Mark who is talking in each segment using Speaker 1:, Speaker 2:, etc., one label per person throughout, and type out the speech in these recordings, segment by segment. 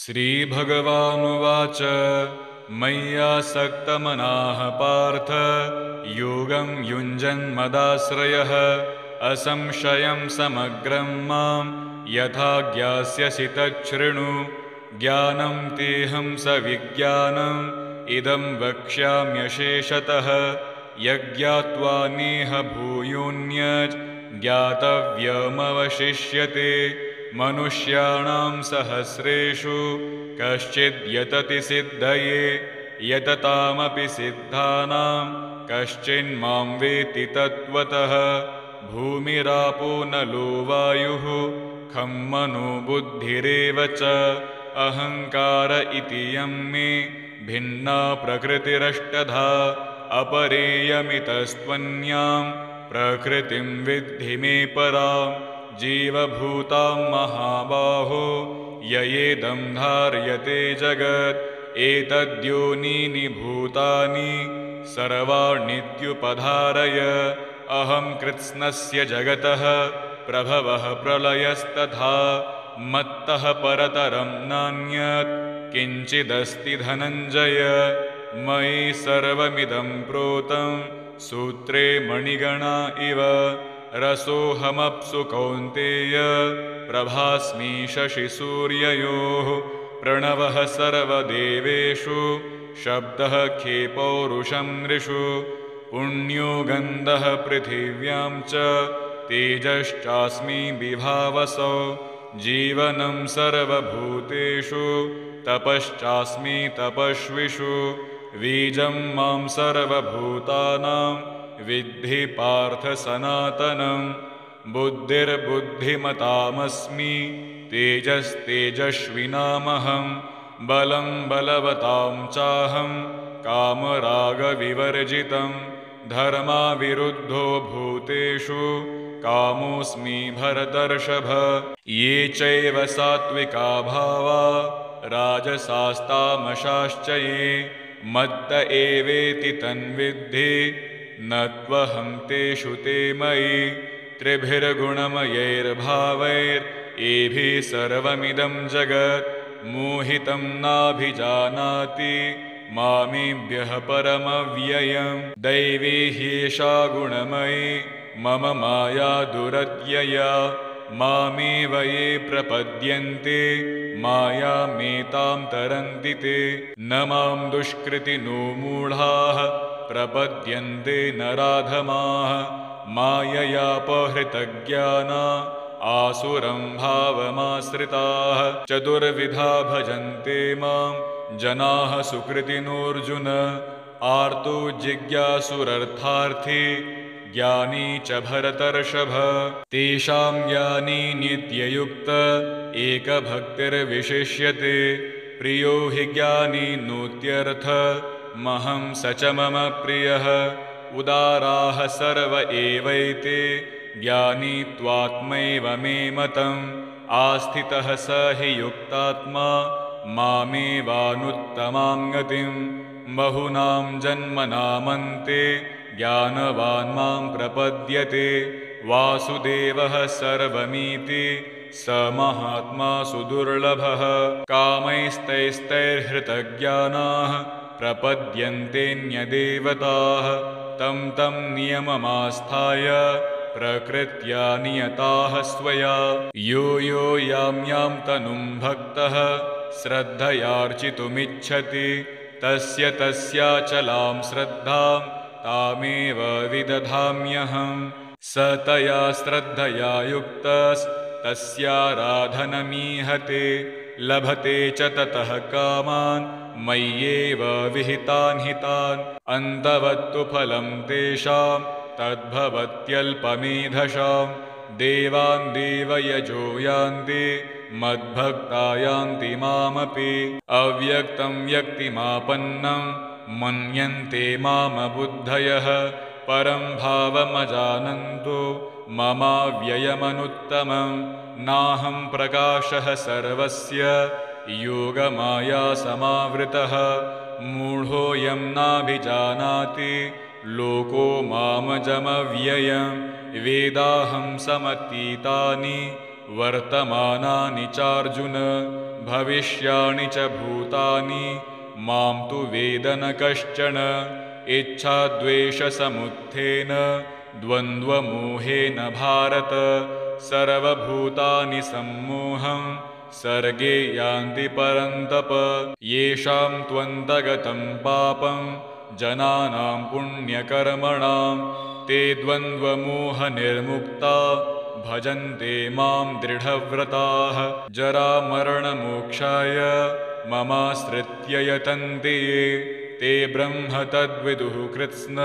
Speaker 1: श्रीभगवानुवाच मय्यासक्तमनाः पार्थ योगं युञ्जन्मदाश्रयः असंशयं समग्रं मां यथा ज्ञास्यसि तच्छृणु। ज्ञानं तेऽहं सविज्ञानम् इदं वक्ष्याम्यशेषतः यज्ञात्वा नेह भूयोऽन्यत् ज्ञातव्यमवशिष्यते। मनुष्याणां सहस्रेषु कश्चिद् यतति सिद्धये यततामपि सिद्धानां कश्चिन्मां वेत्ति तत्त्वतः। भूमिरापो नलो वायुः खं मनो बुद्धिरेव च अहङ्कार इति यं मे भिन्ना प्रकृतिरष्टधा। अपरेयमितस्त्वन्यां प्रकृतिं विद्धि मे पराम्। जीवभूतां महाबाहो ययेदं धार्यते जगत् एतद्योनीनि भूतानि सर्वाण्यत्युपधारय। अहं कृत्स्नस्य जगतः प्रभवः प्रलयस्तथा मत्तः परतरं नान्यत् किञ्चिदस्ति धनञ्जय। मयि सर्वमिदं प्रोतं सूत्रे मणिगणा इव रसोऽहमप्सु कौन्तेय प्रभास्मि शशिसूर्ययोः। प्रणवः सर्वदेवेषु शब्दः खे पौरुषं नृषु। पुण्यो गन्धः पृथिव्यां च तेजश्चास्मि विभावसौ। जीवनं सर्वभूतेषु तपश्चास्मि तपस्विषु। बीजं मां सर्वभूतानां विद्धि पार्थ सनातनं। बुद्धिर्बुद्धिमतामस्मि तेजस्तेजस्विनामहं। बलं बलवतां चाहं कामरागविवर्जितं। धर्माविरुद्धो भूतेषु कामोऽस्मि भरतर्षभ। ये चैव सात्विका भावा राजसास्तामशाश्च ये मत्त एवेति तन्विद्धि न त्वहं तेषु ते मयि। त्रिभिर्गुणमयैर्भावैरेभिः सर्वमिदं जगत् मोहितं नाभिजानाति मामेभ्यः परमव्ययम्। दैवी ह्येषा गुणमयी मम माया दुरत्यया। मामेव ये प्रपद्यन्ते मायामेतां तरन्ति ते। न मां दुष्कृतिनो मूढाः प्रपद्यन्ते नराधमाः। माययापहृतज्ञाना आसुरं भावमाश्रिताः। चतुर्विधा भजन्ते मां जनाः सुकृतिनोऽर्जुन। आर्तो जिज्ञासुरर्थार्थी ज्ञानी च भरतर्षभ। तेषां ज्ञानी नित्ययुक्त एकभक्तिर्विशिष्यते। प्रियो हि ज्ञानी नोत्यर्थ महं स च मम प्रियः। उदाराः सर्व एवैते ज्ञानी त्वात्मैव मे मतम्। आस्थितः स हि युक्तात्मा मामेवानुत्तमां गतिं। बहुनां जन्मनामन्ते ज्ञानवान् मां प्रपद्यते। वासुदेवः सर्वमिति स महात्मा सुदुर्लभः। कामैस्तैस्तैर्हृतज्ञानाः प्रपद्यन्तेऽन्यदेवताः। तं तं नियममास्थाय प्रकृत्या नियताः स्वया। यो यो यां यां तनुं भक्तः श्रद्धयार्चितुमिच्छति तस्य तस्याचलां श्रद्धां तामेव विदधाम्यहम्। स तया श्रद्धया युक्तस्तस्याराधनमीहते लभते च ततः कामान् मय्येव विहितान् हितान्। अन्तवत्तु फलं तेषां तद्भवत्यल्पमेधसां। देवान् देवयजो यान्ति मद्भक्ता यान्ति मामपि। अव्यक्तं व्यक्तिमापन्नं मन्यन्ते मामबुद्धयः। परं भावमजानन्तो ममाव्ययमनुत्तमं। नाहं प्रकाशः सर्वस्य योगमाया समावृतः। मूढोऽयं नाभिजानाति लोको मामजमव्ययम्। वेदाहं समतीतानि वर्तमानानि चार्जुन। भविष्याणि च भूतानि मां तु वेद न कश्चन इच्छाद्वेषसमुत्थेन द्वन्द्वमोहेन भारत सर्वभूतानि सम्मोहं सर्गे यान्ति परन्तप येषां त्वन्तगतं पापं जनानां पुण्यकर्मणां ते द्वन्द्वमोहनिर्मुक्ता भजन्ते मां दृढव्रताः जरामरणमोक्षाय ममाश्रित्य यतन्ते ये ते ब्रह्म तद्विदुः कृत्स्न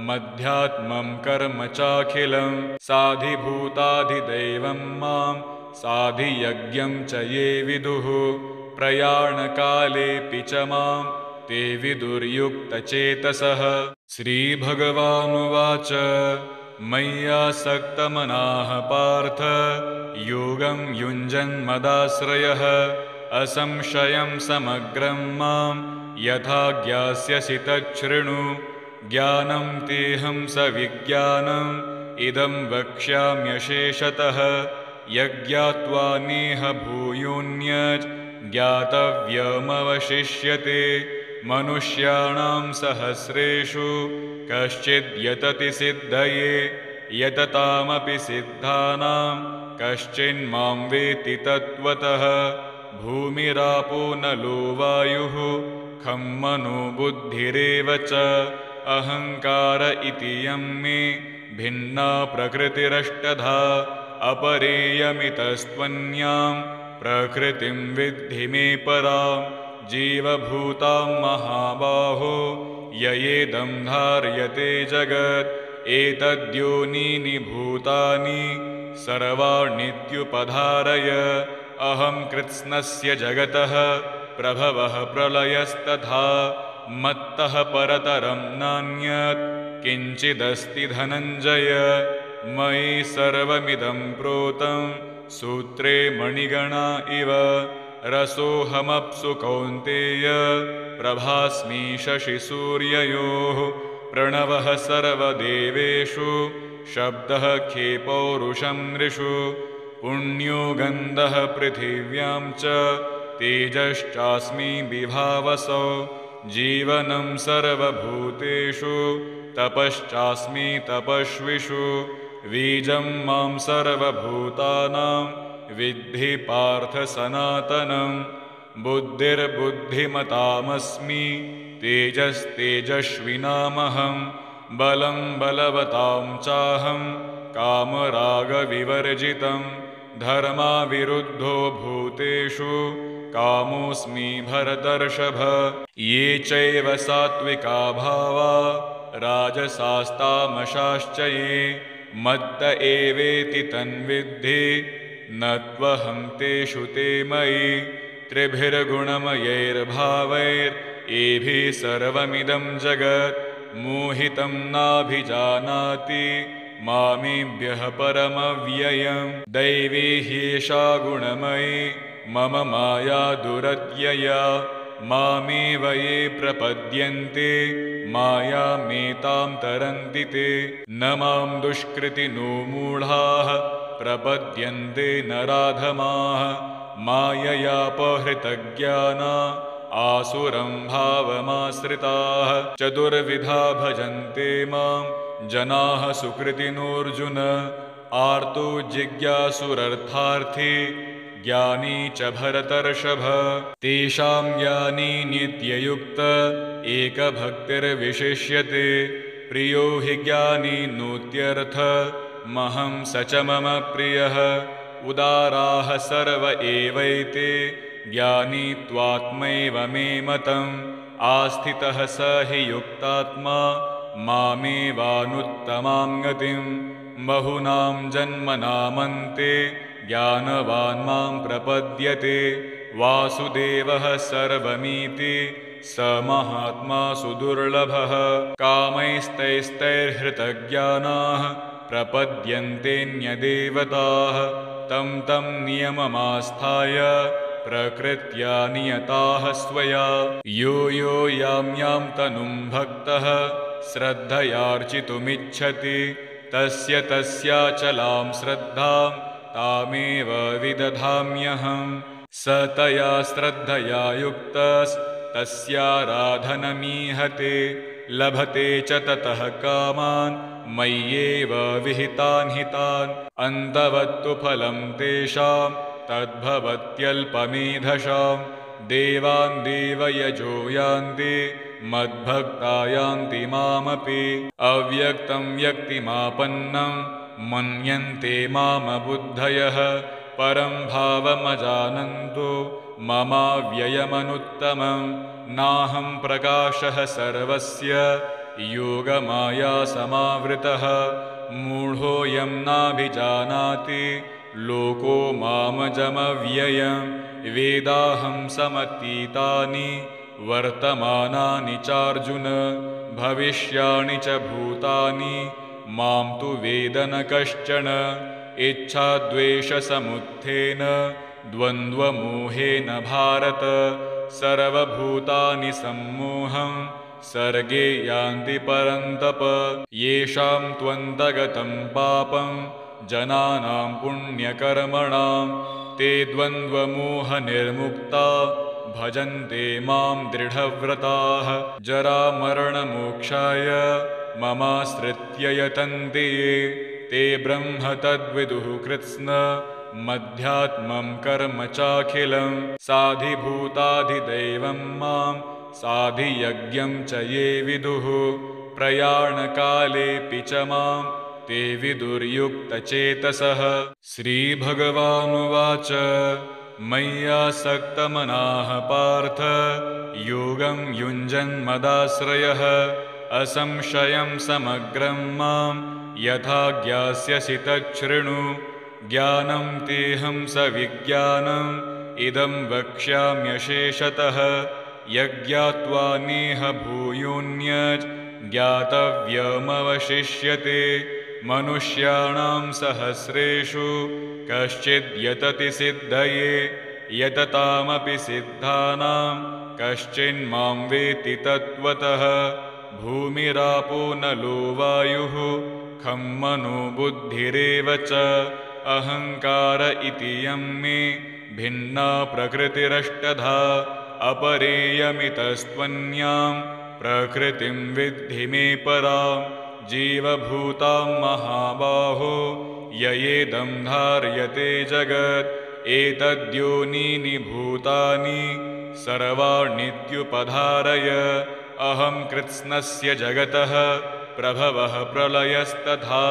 Speaker 1: मध्यात्मं कर्म चाखिलं साधिभूताधिदैवं मां साधियज्ञं च ये विदुः प्रयाणकालेऽपि च मां ते विदुर्युक्तचेतसः। श्रीभगवानुवाच मय्यासक्तमनाः पार्थ योगं युञ्जन्मदाश्रयः असंशयं समग्रं मां यथा ज्ञास्यसि तच्छृणु ज्ञानं तेऽहं सविज्ञानम् इदं वक्ष्याम्यशेषतः यज्ञात्वा नेह भूयोऽन्यत् ज्ञातव्यमवशिष्यते मनुष्याणां सहस्रेषु कश्चिद्यतति सिद्धये यततामपि सिद्धानां कश्चिन्मां वेत्ति तत्त्वतः भूमिरापो नलो वायुः खं मनो बुद्धिरेव च अहङ्कार इति यं मे भिन्ना प्रकृतिरष्टधा अपरेयमितस्त्वन्यां प्रकृतिं विद्धि मे परां जीवभूतां महाबाहो ययेदं धार्यते जगत् एतद्योनीनि भूतानि सर्वाण्यत्युपधारय अहं कृत्स्नस्य जगतः प्रभवः प्रलयस्तथा मत्तः परतरं नान्यत् किञ्चिदस्ति धनञ्जय मयि सर्वमिदं प्रोतं सूत्रे मणिगणा इव रसोऽहमप्सु कौन्तेय प्रभास्मि शशिसूर्ययोः प्रणवः सर्वदेवेषु शब्दः खे पौरुषं नृषु पुण्यो गन्धः पृथिव्यां च तेजश्चास्मि विभावसौ जीवनं सर्वभूतेषु तपश्चास्मि तपस्विषु बीजं मां सर्वभूतानां विद्धि पार्थ सनातनं बुद्धिर्बुद्धिमतामस्मि तेजस्तेजस्विनामहं बलं बलवतां चाहं कामरागविवर्जितं धर्माविरुद्धो भूतेषु कामोऽस्मि भरतर्षभ ये चैव सात्विका भावा राजसास्तामशाश्च ये मत्त एवेति तन्विद्धि न त्वहं तेषु ते मयि त्रिभिर्गुणमयैर्भावैरेभिः सर्वमिदं जगत् मोहितं नाभिजानाति मामेभ्यः परमव्ययं दैवी ह्येषा गुणमयी मम माया दुरत्यया मामेव ये प्रपद्यन्ते मायामेतां तरन्ति ते न मां दुष्कृतिनो मूढाः प्रपद्यन्ते नराधमाः माययापहृतज्ञाना आसुरं भावमाश्रिताः चतुर्विधा भजन्ते मां जनाः सुकृतिनोऽर्जुन आर्तो जिज्ञासुरर्थार्थी ज्ञानी च भरतर्षभ तेषां ज्ञानी नित्ययुक्त एकभक्तिर्विशिष्यते प्रियो हि ज्ञानी नोत्यर्थ महं स च मम प्रियः उदाराः सर्व एवैते ज्ञानी त्वात्मैव मे मतम् आस्थितः स हि युक्तात्मा मामेवानुत्तमां गतिं बहुनां जन्मनामन्ते ज्ञानवान् मां प्रपद्यते वासुदेवः सर्वमीति स महात्मा सुदुर्लभः कामैस्तैस्तैर्हृतज्ञानाः प्रपद्यन्तेऽन्यदेवताः तं तं नियममास्थाय प्रकृत्या नियताः स्वया यो यो यां यां तनुं भक्तः श्रद्धयार्चितुमिच्छति तस्य तस्याचलां श्रद्धां तामेव विदधाम्यहम् स तया श्रद्धया युक्तस्तस्याराधनमीहते लभते च ततः कामान् मय्येव विहितान् हितान् अन्तवत्तु फलं तेषां तद्भवत्यल्पमेधसां देवान् देवयजो यान्ति मद्भक्ता यान्ति मामपि अव्यक्तं व्यक्तिमापन्नं मन्यन्ते मामबुद्धयः परं भावमजानन्तो ममाव्ययमनुत्तमं नाहं प्रकाशः सर्वस्य योगमाया समावृतः मूढोऽयं नाभिजानाति लोको मामजमव्ययं वेदाहं समतीतानि वर्तमानानि चार्जुन भविष्याणि च भूतानि मां तु वेद न कश्चन इच्छाद्वेषसमुत्थेन द्वन्द्वमोहेन भारत सर्वभूतानि सम्मोहं सर्गे यान्ति परन्तप येषां त्वन्तगतं पापं जनानां पुण्यकर्मणां ते द्वन्द्वमोहनिर्मुक्ता भजन्ते मां दृढव्रताः जरामरणमोक्षाय ममाश्रित्य यतन्ते ये ते ब्रह्म तद्विदुः कृत्स्न मध्यात्मं कर्म चाखिलं साधिभूताधिदैवं मां साधियज्ञं च ये विदुः प्रयाणकालेऽपि च मां ते विदुर्युक्तचेतसः। श्रीभगवानुवाच मय्यासक्तमनाः पार्थ योगं युञ्जन्मदाश्रयः असंशयं समग्रं मां यथा ज्ञास्यसि तच्छृणु ज्ञानं तेऽहं सविज्ञानम् इदं वक्ष्याम्यशेषतः यज्ञात्वा नेह भूयोऽन्यत् ज्ञातव्यमवशिष्यते मनुष्याणां सहस्रेषु कश्चिद् यतति सिद्धये यततामपि सिद्धानां कश्चिन्मां वेत्ति तत्त्वतः भूमिरापो नलो वायुः खं मनो बुद्धिरेव च अहङ्कार इति यं मे भिन्ना प्रकृतिरष्टधा अपरेयमितस्त्वन्यां प्रकृतिं विद्धि मे परां जीवभूतां महाबाहो ययेदं धार्यते जगत् एतद्योनीनि भूतानि सर्वाण्यत्युपधारय अहं कृत्स्नस्य जगतः प्रभवः प्रलयस्तथा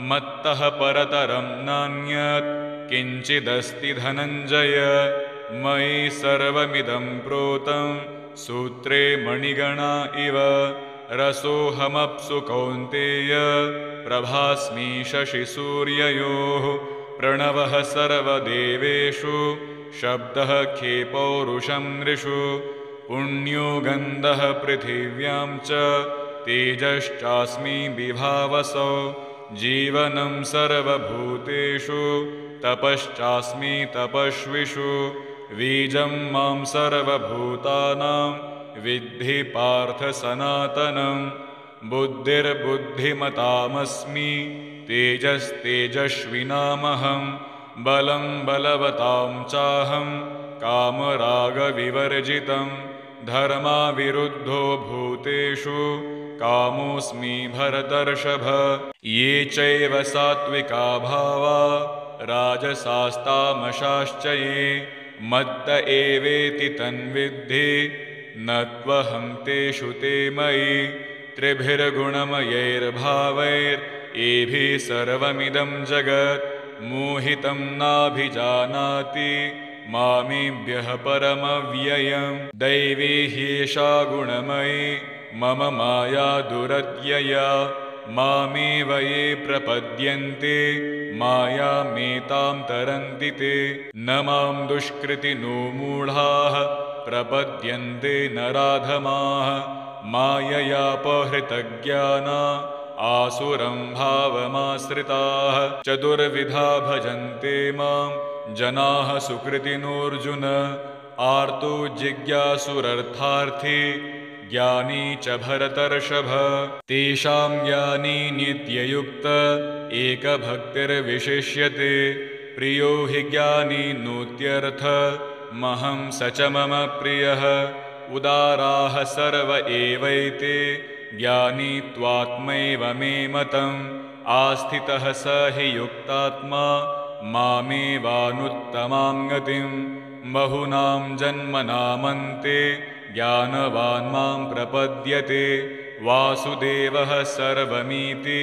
Speaker 1: मत्तः परतरं नान्यत् किञ्चिदस्ति धनञ्जय मयि सर्वमिदं प्रोतं सूत्रे मणिगणा इव रसोऽहमप्सु कौन्तेय प्रभास्मि शशिसूर्ययोः प्रणवः सर्वदेवेषु शब्दः खे पौरुषं नृषु पुण्यो गन्धः पृथिव्यां च तेजश्चास्मि विभावसौ जीवनं सर्वभूतेषु तपश्चास्मि तपस्विषु बीजं मां सर्वभूतानां विद्धि पार्थ सनातनं बुद्धिर्बुद्धिमतामस्मि तेजस्तेजस्विनामहं बलं बलवतां चाहं कामरागविवर्जितं धर्माविरुद्धो भूतेषु कामोऽस्मि भरतर्षभ ये चैव सात्विका भावा राजसास्तामशाश्च ये मत्त एवेति तन्विद्धि न त्वहं तेषु ते मयि त्रिभिर्गुणमयैर्भावैरेभिः सर्वमिदं जगत् मोहितं नाभिजानाति मामेभ्यः परमव्ययं दैवी ह्येषा गुणमयी मम माया दुरत्यया मामेव ये प्रपद्यन्ते मायामेतां तरन्ति ते न मां दुष्कृतिनो मूढाः प्रपद्यन्ते नराधमाः माययापहृतज्ञाना आसुरं भावमाश्रिताः चतुर्विधा भजन्ते मां जनाः सुकृतिनोऽर्जुन आर्तो जिज्ञासुरर्थार्थी ज्ञानी च भरतर्षभ तेषां ज्ञानी नित्ययुक्त एकभक्तिर्विशिष्यते प्रियो हि ज्ञानी नोत्यर्थ महं स च मम प्रियः उदाराः सर्व एवैते ज्ञानी त्वात्मैव मे मतम् आस्थितः स हि युक्तात्मा मामेवानुत्तमां गतिं बहुनां जन्मनामन्ते ज्ञानवान् मां प्रपद्यते वासुदेवः सर्वमीति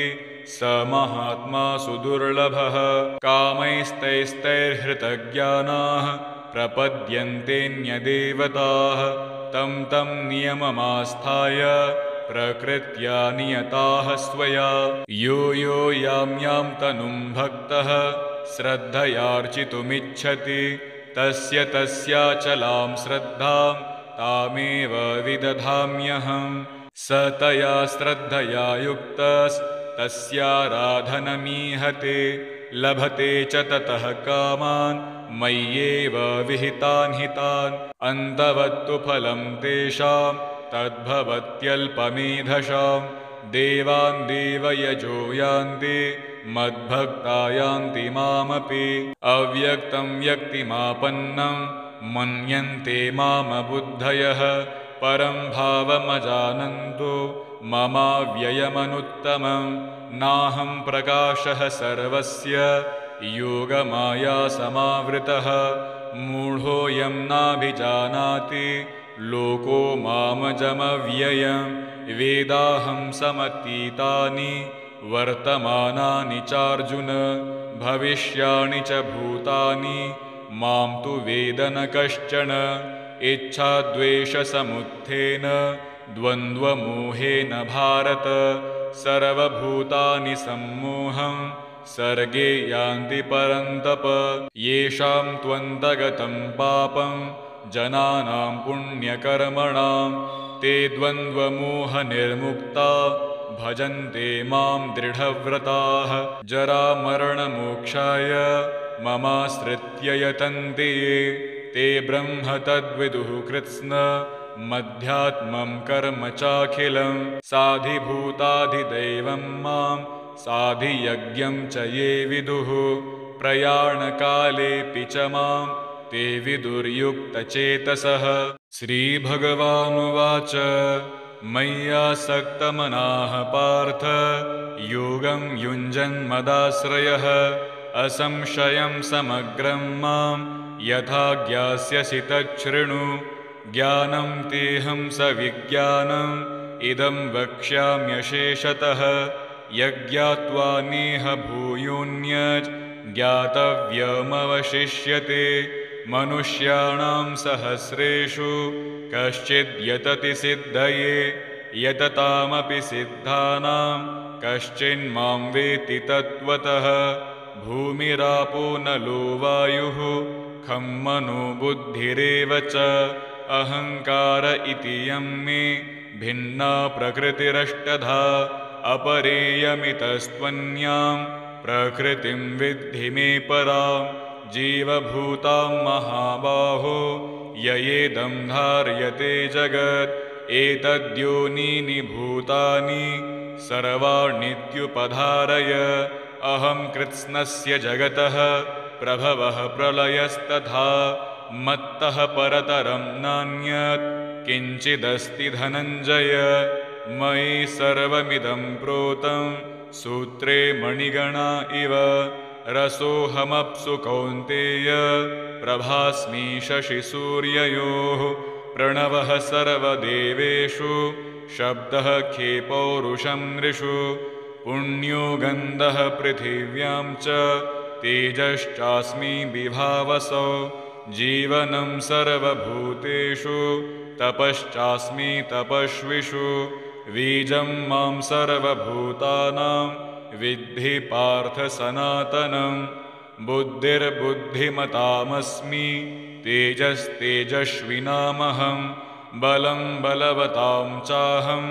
Speaker 1: स महात्मा सुदुर्लभः कामैस्तैस्तैर्हृतज्ञानाः प्रपद्यन्तेऽन्यदेवताः तं तं नियममास्थाय प्रकृत्या नियताः स्वया यो यो यां यां तनुं भक्तः श्रद्धयार्चितुमिच्छति तस्य तस्याचलां श्रद्धां तामेव विदधाम्यहम् स तया श्रद्धया युक्तस्तस्याराधनमीहते लभते च ततः कामान् मय्येव विहितान् हितान् अन्तवत्तु फलं तेषां तद्भवत्यल्पमेधसां देवान् देवयजो यान्ति मद्भक्ता यान्ति मामपि अव्यक्तं व्यक्तिमापन्नं मन्यन्ते मामबुद्धयः परं भावमजानन्तो ममाव्ययमनुत्तमं नाहं प्रकाशः सर्वस्य योगमाया समावृतः मूढोऽयं नाभिजानाति लोको मामजमव्ययं वेदाहं समतीतानि वर्तमानानि चार्जुन भविष्याणि च भूतानि मां तु वेद न कश्चन इच्छाद्वेषसमुत्थेन द्वन्द्वमोहेन भारत सर्वभूतानि सम्मोहं सर्गे यान्ति परन्तप येषां त्वन्तगतं पापं जनानां पुण्यकर्मणां ते द्वन्द्वमोहनिर्मुक्ता भजन्ते मां दृढव्रताः जरामरणमोक्षाय ममाश्रित्य यतन्ते ये ते ब्रह्म तद्विदुः कृत्स्न मध्यात्मं कर्म चाखिलं साधिभूताधिदैवं मां साधियज्ञं च ये विदुः प्रयाणकालेऽपि च मां ते विदुर्युक्तचेतसः श्रीभगवानुवाच मय्यासक्तमनाः पार्थ योगं युञ्जन्मदाश्रयः असंशयं समग्रं मां यथा ज्ञास्यसि तच्छृणु ज्ञानं तेऽहं सविज्ञानम् इदं वक्ष्याम्यशेषतः यज्ञात्वा नेह भूयोऽन्यत् ज्ञातव्यमवशिष्यते मनुष्याणां सहस्रेषु कश्चिद् यतति सिद्धये यततामपि सिद्धानां कश्चिन्मां वेत्ति तत्त्वतः भूमिरापो नलो वायुः खं मनो बुद्धिरेव च अहङ्कार इति यं मे भिन्ना प्रकृतिरष्टधा अपरेयमितस्त्वन्यां प्रकृतिं विद्धि मे परां जीवभूतां महाबाहो ययेदं धार्यते जगत् एतद्योनीनि भूतानि सर्वाण्यत्युपधारय अहं कृत्स्नस्य जगतः प्रभवः प्रलयस्तथा मत्तः परतरं नान्यत् किञ्चिदस्ति धनञ्जय मयि सर्वमिदं प्रोतं सूत्रे मणिगणा इव रसोऽहमप्सु कौन्तेय प्रभास्मि शशिसूर्ययोः प्रणवः सर्वदेवेषु शब्दः खे पौरुषं नृषु पुण्यो गन्धः पृथिव्यां च तेजश्चास्मि विभावसौ जीवनं सर्वभूतेषु तपश्चास्मि तपस्विषु बीजं मां सर्वभूतानां विद्धि पार्थ सनातनं बुद्धिर्बुद्धिमतामस्मि तेजस्तेजस्विनामहं बलं बलवतां चाहं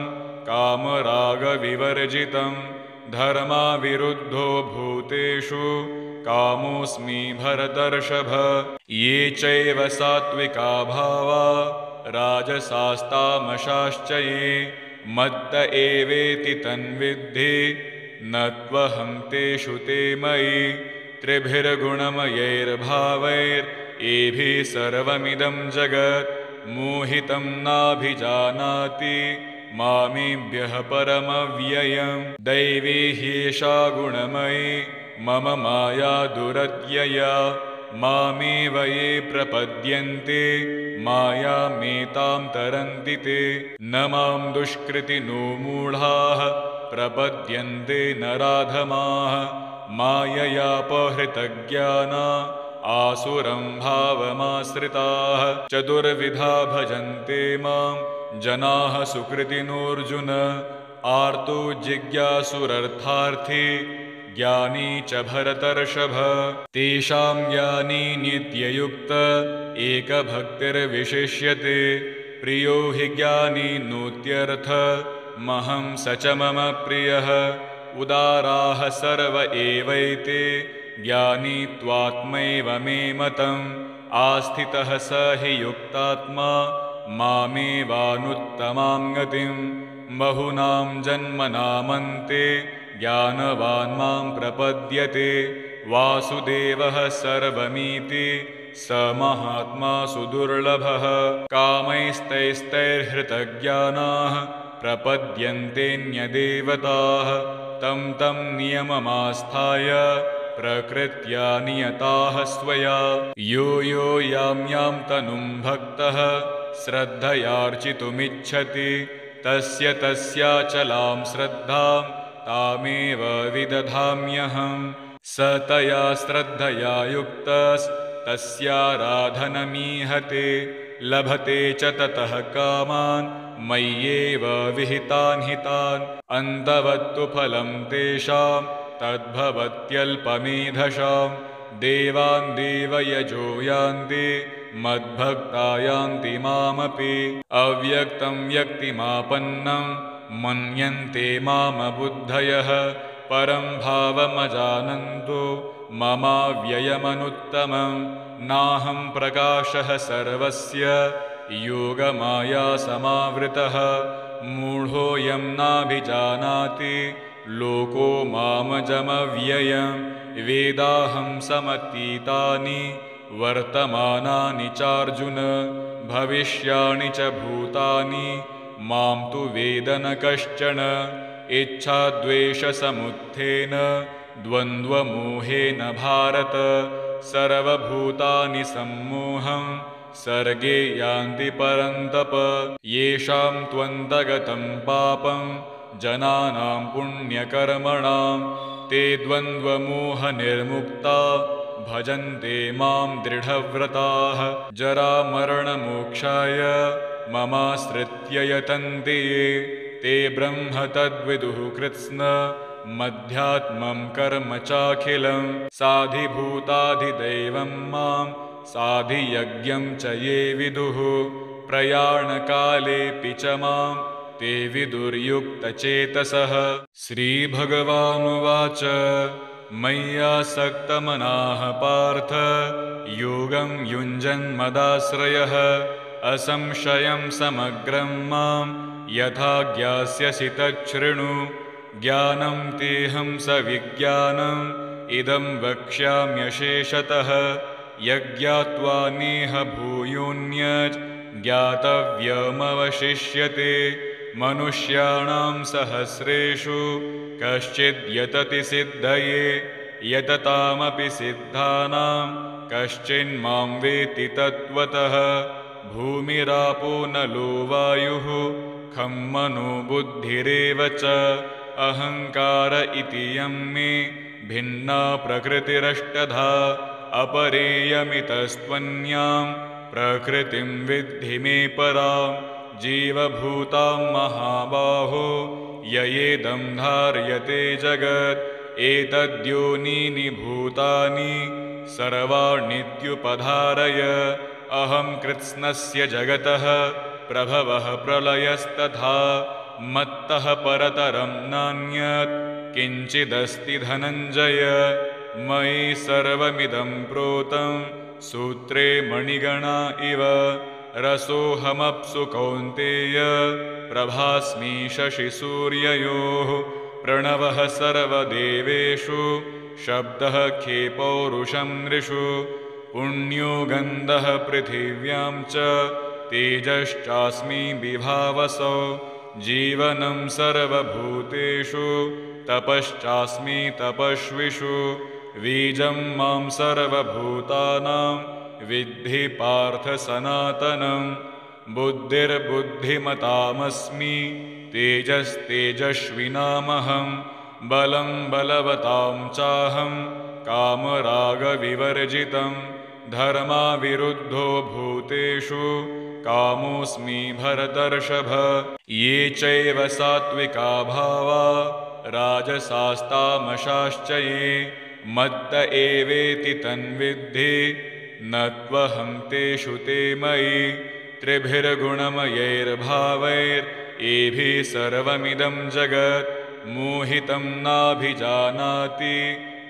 Speaker 1: कामरागविवर्जितं धर्माविरुद्धो भूतेषु कामोऽस्मि भरतर्षभ ये चैव सात्विका भावा राजसास्तामशाश्च ये मत्त एवेति तन्विद्धि न त्वहं तेषु ते मयि त्रिभिर्गुणमयैर्भावैर् एभिः सर्वमिदं जगत् मोहितं नाभिजानाति मामेभ्यः परमव्ययम् दैवी ह्येषा गुणमयी मम माया दुरत्यया मामेव ये प्रपद्यन्ते मायामेतां तरन्ति ते न मां दुष्कृतिनो मूढाः प्रपद्यन्ते नराधमाः माययापहृतज्ञाना आसुरं भावमाश्रिताः चतुर्विधा भजन्ते मां जनाः सुकृतिनोऽर्जुन आर्तो जिज्ञासुरर्थार्थी ज्ञानी च भरतर्षभ तेषां ज्ञानी नित्ययुक्त एकभक्तिर्विशिष्यते प्रियो हि ज्ञानी नोत्यर्थ महं स च मम प्रियः उदाराः सर्व एवैते ज्ञानी त्वात्मैव मे मतम् आस्थितः स हि युक्तात्मा मामेवानुत्तमां गतिं बहुनां जन्मनामन्ते ज्ञानवान् मां प्रपद्यते वासुदेवः सर्वमीति स महात्मा सुदुर्लभः कामैस्तैस्तैर्हृतज्ञानाः प्रपद्यन्तेऽन्यदेवताः तं तं नियममास्थाय प्रकृत्या नियताः स्वया यो यो यां यां तनुं भक्तः श्रद्धयार्चितुमिच्छति तस्य तस्याचलां श्रद्धां तामेव विदधाम्यहम् स तया श्रद्धया युक्तस्तस्याराधनमीहते लभते च ततः कामान् मय्येव विहितान् हितान् अन्तवत्तु फलं तेषां तद्भवत्यल्पमेधसां देवान् देवयजो यान्ति मद्भक्ता यान्ति मामपि अव्यक्तं व्यक्तिमापन्नं मन्यन्ते मामबुद्धयः परं भावमजानन्तो ममाव्ययमनुत्तमं नाहं प्रकाशः सर्वस्य योगमाया समावृतः मूढोऽयं नाभिजानाति लोको मामजमव्ययं वेदाहं समतीतानि वर्तमानानि चार्जुन भविष्याणि च भूतानि मां तु वेद न कश्चन इच्छाद्वेषसमुत्थेन द्वन्द्वमोहेन भारत सर्वभूतानि सम्मोहं सर्गे यान्ति परन्तप येषां त्वन्तगतं पापं जनानां पुण्यकर्मणां ते द्वन्द्वमोहनिर्मुक्ता भजन्ते मां दृढव्रताः जरामरणमोक्षाय ममाश्रित्य यतन्ते ये ते ब्रह्म तद्विदुः कृत्स्न मध्यात्मं कर्म चाखिलं साधिभूताधिदैवं मां साधियज्ञं च ये विदुः प्रयाणकालेऽपि च मां ते विदुर्युक्तचेतसः श्रीभगवानुवाच मय्यासक्तमनाः पार्थ योगं युञ्जन्मदाश्रयः असंशयं समग्रं मां यथा ज्ञास्यसि तच्छृणु ज्ञानं तेऽहं सविज्ञानम् इदं वक्ष्याम्यशेषतः यज्ञात्वा नेह भूयोऽन्यत् ज्ञातव्यमवशिष्यते मनुष्याणां सहस्रेषु कश्चिद् यतति सिद्धये यततामपि सिद्धानां कश्चिन्मां वेत्ति तत्त्वतः भूमिरापो नलो वायुः खं मनो बुद्धिरेव च अहङ्कार इति यं मे भिन्ना प्रकृतिरष्टधा अपरेयमितस्त्वन्यां प्रकृतिं विद्धि मे परां जीवभूतां महाबाहो ययेदं धार्यते जगत् एतद्योनीनि भूतानि सर्वाण्यत्युपधारय अहं कृत्स्नस्य जगतः प्रभवः प्रलयस्तथा मत्तः परतरं नान्यत् किञ्चिदस्ति धनञ्जय मयि सर्वमिदं प्रोतं सूत्रे मणिगणा इव रसोऽहमप्सु कौन्तेय प्रभास्मि शशिसूर्ययोः प्रणवः सर्वदेवेषु शब्दः खे पौरुषं नृषु पुण्यो गन्धः पृथिव्यां च तेजश्चास्मि विभावसौ जीवनं सर्वभूतेषु तपश्चास्मि तपस्विषु बीजं मां सर्वभूतानां विद्धि पार्थ सनातनं बुद्धिर्बुद्धिमतामस्मि तेजस्तेजस्विनामहं बलं बलवतां चाहं कामरागविवर्जितं धर्माविरुद्धो भूतेषु कामोऽस्मि भरतर्षभ ये चैव सात्विका भावा राजसास्तामशाश्च ये मत्त एवेति तन्विद्धि न त्वहं तेषु ते मयि त्रिभिर्गुणमयैर्भावैरेभिः सर्वमिदं जगत् मोहितं नाभिजानाति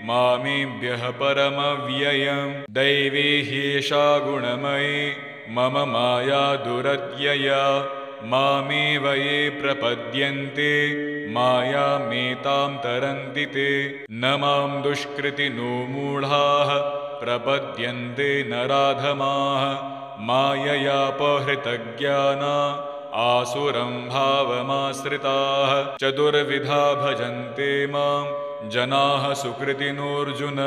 Speaker 1: मामेभ्यः परमव्ययं दैवी ह्येषा गुणमयी मम माया दुरत्यया मामेव ये प्रपद्यन्ते मायामेतां तरन्ति ते न मां दुष्कृतिनो मूढाः प्रपद्यन्ते नराधमाः माययापहृतज्ञाना आसुरं भावमाश्रिताः चतुर्विधा भजन्ते मां जनाः सुकृतिनोऽर्जुन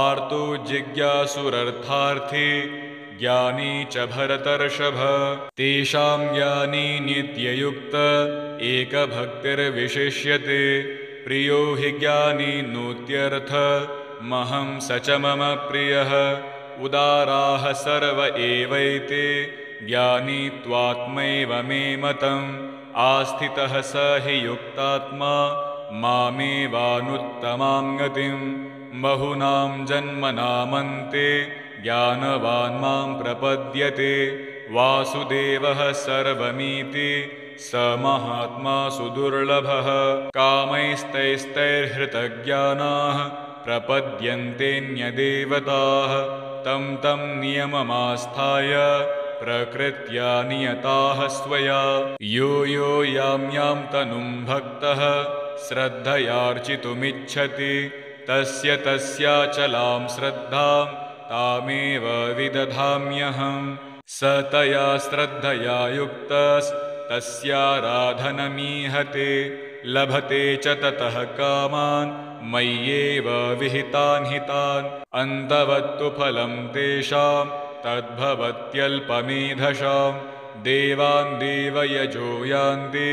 Speaker 1: आर्तो जिज्ञासुरर्थार्थी ज्ञानी च भरतर्षभ तेषां ज्ञानी नित्ययुक्त एकभक्तिर्विशिष्यते प्रियो हि ज्ञानी नोत्यर्थ महं स च मम प्रियः उदाराः सर्व एवैते ज्ञानी त्वात्मैव मे मतम् आस्थितः स हि युक्तात्मा मामेवानुत्तमां गतिं बहुनां जन्मनामन्ते ज्ञानवान् मां प्रपद्यते वासुदेवः सर्वमिति स महात्मा सुदुर्लभः कामैस्तैस्तैर्हृतज्ञानाः प्रपद्यन्तेऽन्यदेवताः तं तं नियममास्थाय प्रकृत्या नियताः स्वया यो यो यां यां तनुं भक्तः श्रद्धयार्चितुमिच्छति तस्य तस्याचलां श्रद्धां तामेव विदधाम्यहं स तया श्रद्धया युक्तस्तस्याराधनमीहते लभते च ततः कामान् मय्येव विहितान् हितान् अन्तवत्तु फलं तेषां तद्भवत्यल्पमेधसां देवान् देवयजो यान्ति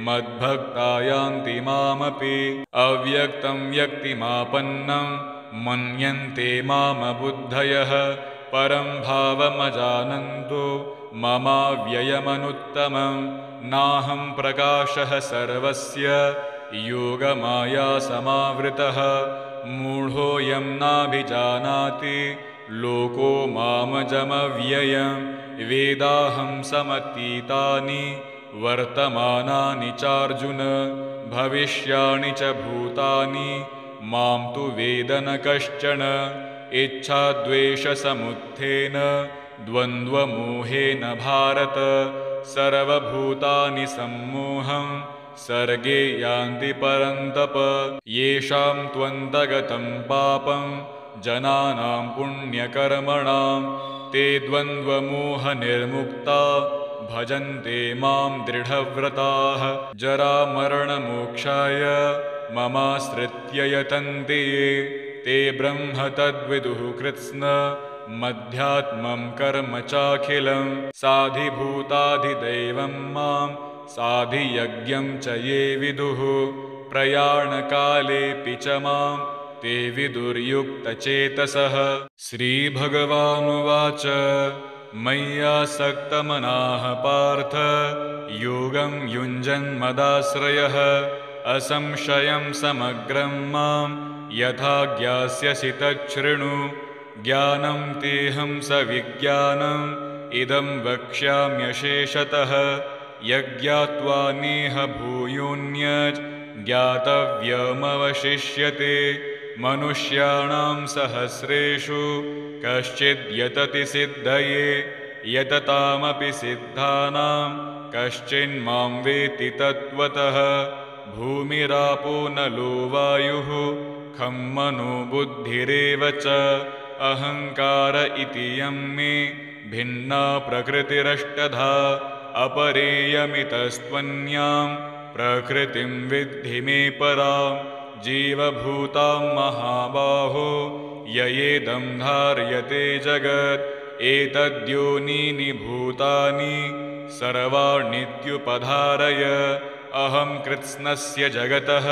Speaker 1: मद्भक्ता यान्ति मामपि अव्यक्तं व्यक्तिमापन्नं मन्यन्ते मामबुद्धयः परं भावमजानन्तो ममाव्ययमनुत्तमं नाहं प्रकाशः सर्वस्य योगमाया समावृतः मूढोऽयं नाभिजानाति लोको मामजमव्ययं वेदाहं समतीतानि वर्तमानानि चार्जुन भविष्याणि च भूतानि मां तु वेद न कश्चन इच्छाद्वेषसमुत्थेन द्वन्द्वमोहेन भारत सर्वभूतानि सम्मोहं सर्गे यान्ति परन्तप येषां त्वन्तगतं पापं जनानां पुण्यकर्मणां ते द्वन्द्वमोहनिर्मुक्ता भजन्ते मां दृढव्रताः जरामरणमोक्षाय ममाश्रित्य यतन्ते ये ते ब्रह्म तद्विदुः कृत्स्न मध्यात्मं कर्म चाखिलं साधिभूताधिदैवं मां साधियज्ञं च ये विदुः प्रयाणकालेऽपि च मां ते विदुर्युक्तचेतसः श्रीभगवानुवाच मय्यासक्तमनाः पार्थ योगं युञ्जन्मदाश्रयः असंशयं समग्रं मां यथा ज्ञास्यसि तच्छृणु ज्ञानं तेऽहं सविज्ञानम् इदं वक्ष्याम्यशेषतः यज्ञात्वा नेह भूयोऽन्यत् ज्ञातव्यमवशिष्यते मनुष्याणां सहस्रेषु कश्चिद् यतति सिद्धये यततामपि सिद्धानां कश्चिन्मां वेत्ति तत्त्वतः भूमिरापो नलो वायुः खं मनो बुद्धिरेव च अहङ्कार इति यं मे भिन्ना प्रकृतिरष्टधा अपरेयमितस्त्वन्यां प्रकृतिं विद्धि मे परां जीवभूतां महाबाहो ययेदं धार्यते जगत् एतद्योनीनि भूतानि सर्वाण्यत्युपधारय अहं कृत्स्नस्य जगतः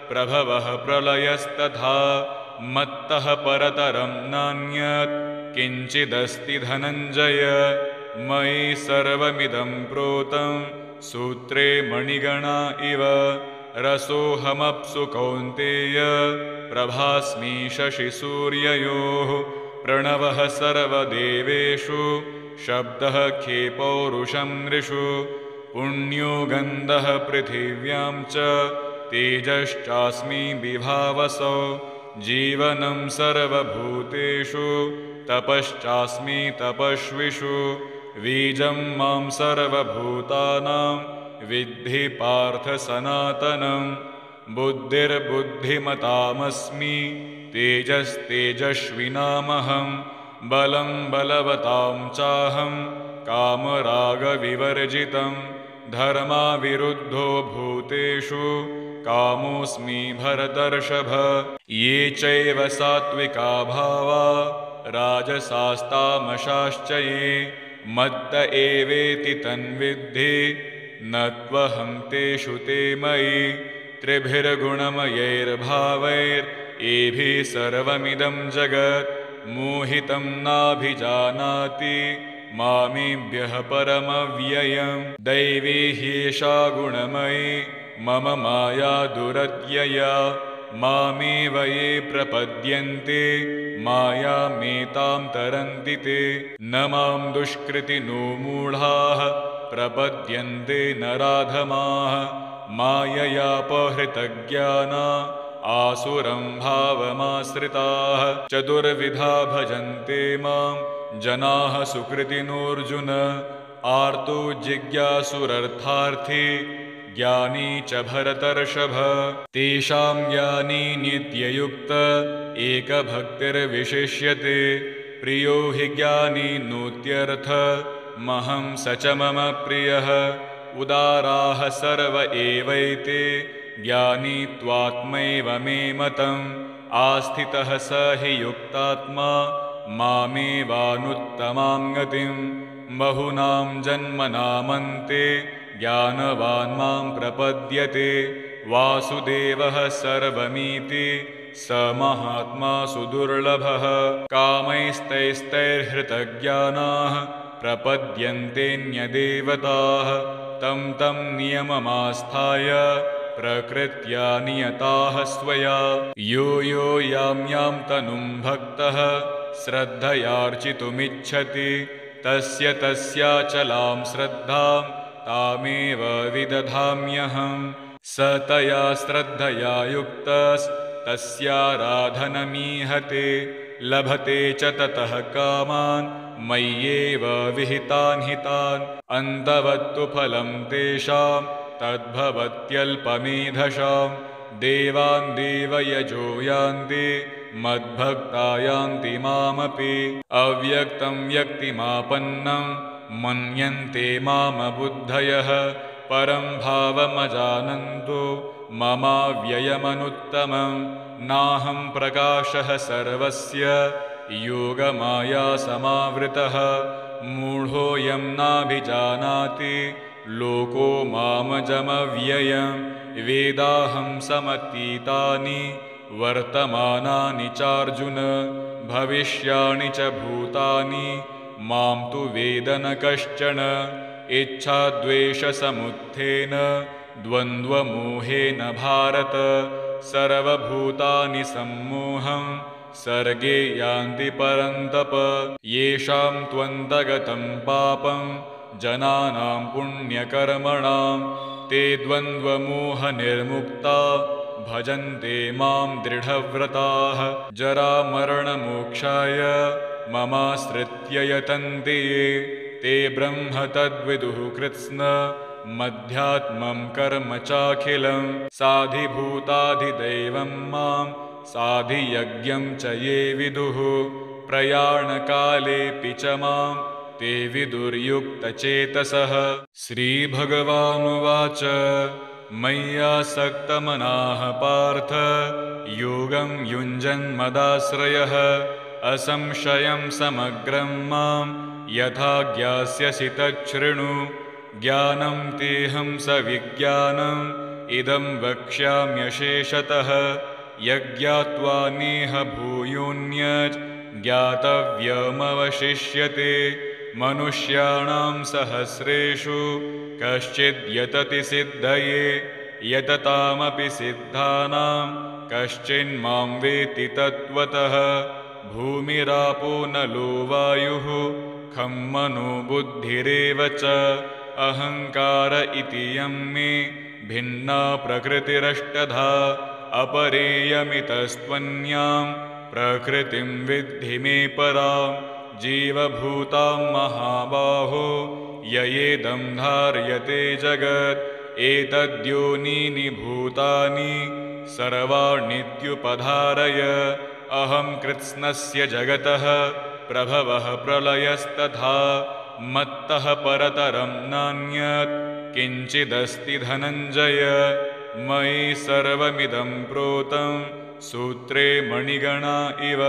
Speaker 1: प्रभवः प्रलयस्तथा मत्तः परतरं नान्यत् किञ्चिदस्ति धनञ्जय मयि सर्वमिदं प्रोतं सूत्रे मणिगणा इव रसोऽहमप्सु कौन्तेय प्रभास्मि शशिसूर्ययोः प्रणवः सर्वदेवेषु शब्दः खे पौरुषं नृषु पुण्यो गन्धः पृथिव्यां च तेजश्चास्मि विभावसौ जीवनं सर्वभूतेषु तपश्चास्मि तपस्विषु बीजं मां सर्वभूतानां विद्धि पार्थ सनातनं बुद्धिर्बुद्धिमतामस्मि तेजस्तेजस्विनामहं बलं बलवतां चाहं कामरागविवर्जितं धर्माविरुद्धो भूतेषु कामोऽस्मि भरतर्षभ ये चैव सात्विका भावा राजसास्तामशाश्च ये मत्त एवेति तन्विद्धि न त्वहं तेषु ते मयि त्रिभिर्गुणमयैर्भावैरेभिः सर्वमिदं जगत् मोहितं नाभिजानाति मामेभ्यः परमव्ययं दैवी ह्येषा गुणमयी मम माया दुरत्यया मामेव ये प्रपद्यन्ते मायामेतां तरन्ति ते न मां दुष्कृतिनो मूढाः प्रपद्यन्ते नराधमाः माययापहृतज्ञाना आसुरं भावमाश्रिताः चतुर्विधा भजन्ते मां जनाः सुकृतिनोऽर्जुन आर्तो जिज्ञासुरर्थार्थी ज्ञानी च भरतर्षभ तेषां ज्ञानी नित्ययुक्त एकभक्तिर्विशिष्यते प्रियो हि ज्ञानी नोत्यर्थ महं स च मम प्रियः उदाराः सर्व एवैते ज्ञानी त्वात्मैव मे मतम् आस्थितः स हि युक्तात्मा मामेवानुत्तमां गतिं बहुनां जन्मनामन्ते ज्ञानवान् मां प्रपद्यते वासुदेवः सर्वमीति स महात्मा सुदुर्लभः कामैस्तैस्तैर्हृतज्ञानाः प्रपद्यन्तेऽन्यदेवताः तं तं नियममास्थाय प्रकृत्या नियताः स्वया यो यो यां यां तनुं भक्तः श्रद्धयार्चितुमिच्छति तस्य तस्याचलां श्रद्धां तामेव विदधाम्यहं स तया श्रद्धया युक्तस्तस्याराधनमीहते लभते च ततः कामान् मय्येव विहितान् हितान् अन्तवत्तु फलं तेषां तद्भवत्यल्पमेधसां देवान् देवयजो यान्ति मद्भक्ता यान्ति मामपि अव्यक्तं व्यक्तिमापन्नं मन्यन्ते मामबुद्धयः परं भावमजानन्तो ममाव्ययमनुत्तमं नाहं प्रकाशः सर्वस्य योगमाया समावृतः मूढोऽयं नाभिजानाति लोको मामजमव्ययं वेदाहं समतीतानि वर्तमानानि चार्जुन भविष्याणि च भूतानि मां तु वेद न कश्चन इच्छाद्वेषसमुत्थेन द्वन्द्वमोहेन भारत सर्वभूतानि सम्मोहं सर्गे यान्ति परन्तप येषां त्वन्तगतं पापं जनानां पुण्यकर्मणां ते द्वन्द्वमोहनिर्मुक्ता भजन्ते मां दृढव्रताः जरामरणमोक्षाय ममाश्रित्य यतन्ते ये ते ब्रह्म तद्विदुः कृत्स्न मध्यात्मं कर्म चाखिलं साधिभूताधिदैवं मां साधियज्ञं च ये विदुः प्रयाणकालेऽपि च मां ते विदुर्युक्तचेतसः। श्रीभगवानुवाच मय्यासक्तमनाः पार्थ योगं युञ्जन्मदाश्रयः असंशयं समग्रं मां यथा ज्ञास्यसि तच्छृणु। ज्ञानं तेऽहं सविज्ञानम् इदं वक्ष्याम्यशेषतः यज्ञात्वा नेह भूयोऽन्यत् ज्ञातव्यमवशिष्यते। मनुष्याणां सहस्रेषु कश्चिद् यतति सिद्धये यततामपि सिद्धानां कश्चिन्मां वेत्ति तत्त्वतः। भूमिरापो नलो वायुः खं मनो बुद्धिरेव च अहङ्कार इति यं मे भिन्ना प्रकृतिरष्टधा। अपरेयमितस्त्वन्यां प्रकृतिं विद्धि मे परां जीवभूतां महाबाहो ययेदं धार्यते जगत्। एतद्योनीनि भूतानि सर्वाण्यत्युपधारय अहं कृत्स्नस्य जगतः प्रभवः प्रलयस्तथा। मत्तः परतरं नान्यत् किञ्चिदस्ति धनञ्जय। मयि सर्वमिदं प्रोतं सूत्रे मणिगणा इव।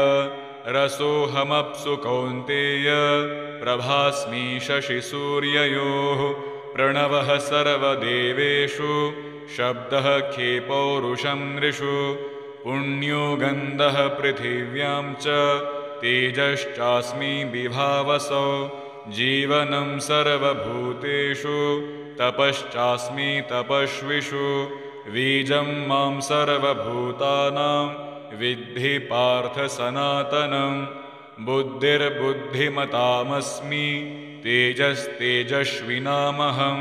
Speaker 1: रसोऽहमप्सु कौन्तेय प्रभास्मि शशिसूर्ययोः। प्रणवः सर्वदेवेषु शब्दः खे पौरुषं नृषु। पुण्यो गन्धः पृथिव्यां च तेजश्चास्मि विभावसौ। जीवनं सर्वभूतेषु तपश्चास्मि तपस्विषु। बीजं मां सर्वभूतानां विद्धि पार्थ सनातनं। बुद्धिर्बुद्धिमतामस्मि तेजस्तेजस्विनामहं।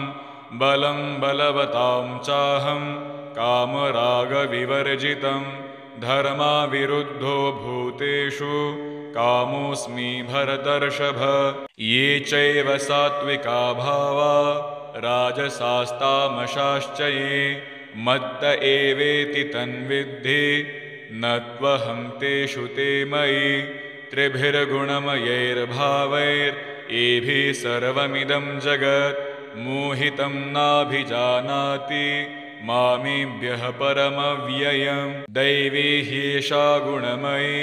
Speaker 1: बलं बलवतां चाहं कामरागविवर्जितं। धर्माविरुद्धो भूतेषु कामोऽस्मि भरतर्षभ। ये चैव सात्विका भावा राजसास्तामशाश्च ये मत्त एवेति तन्विद्धि न त्वहं तेषु ते मयि। त्रिभिर्गुणमयैर्भावैरेभिः सर्वमिदं जगत् मोहितं नाभिजानाति मामेभ्यः परमव्ययम्। दैवी ह्येषा गुणमयी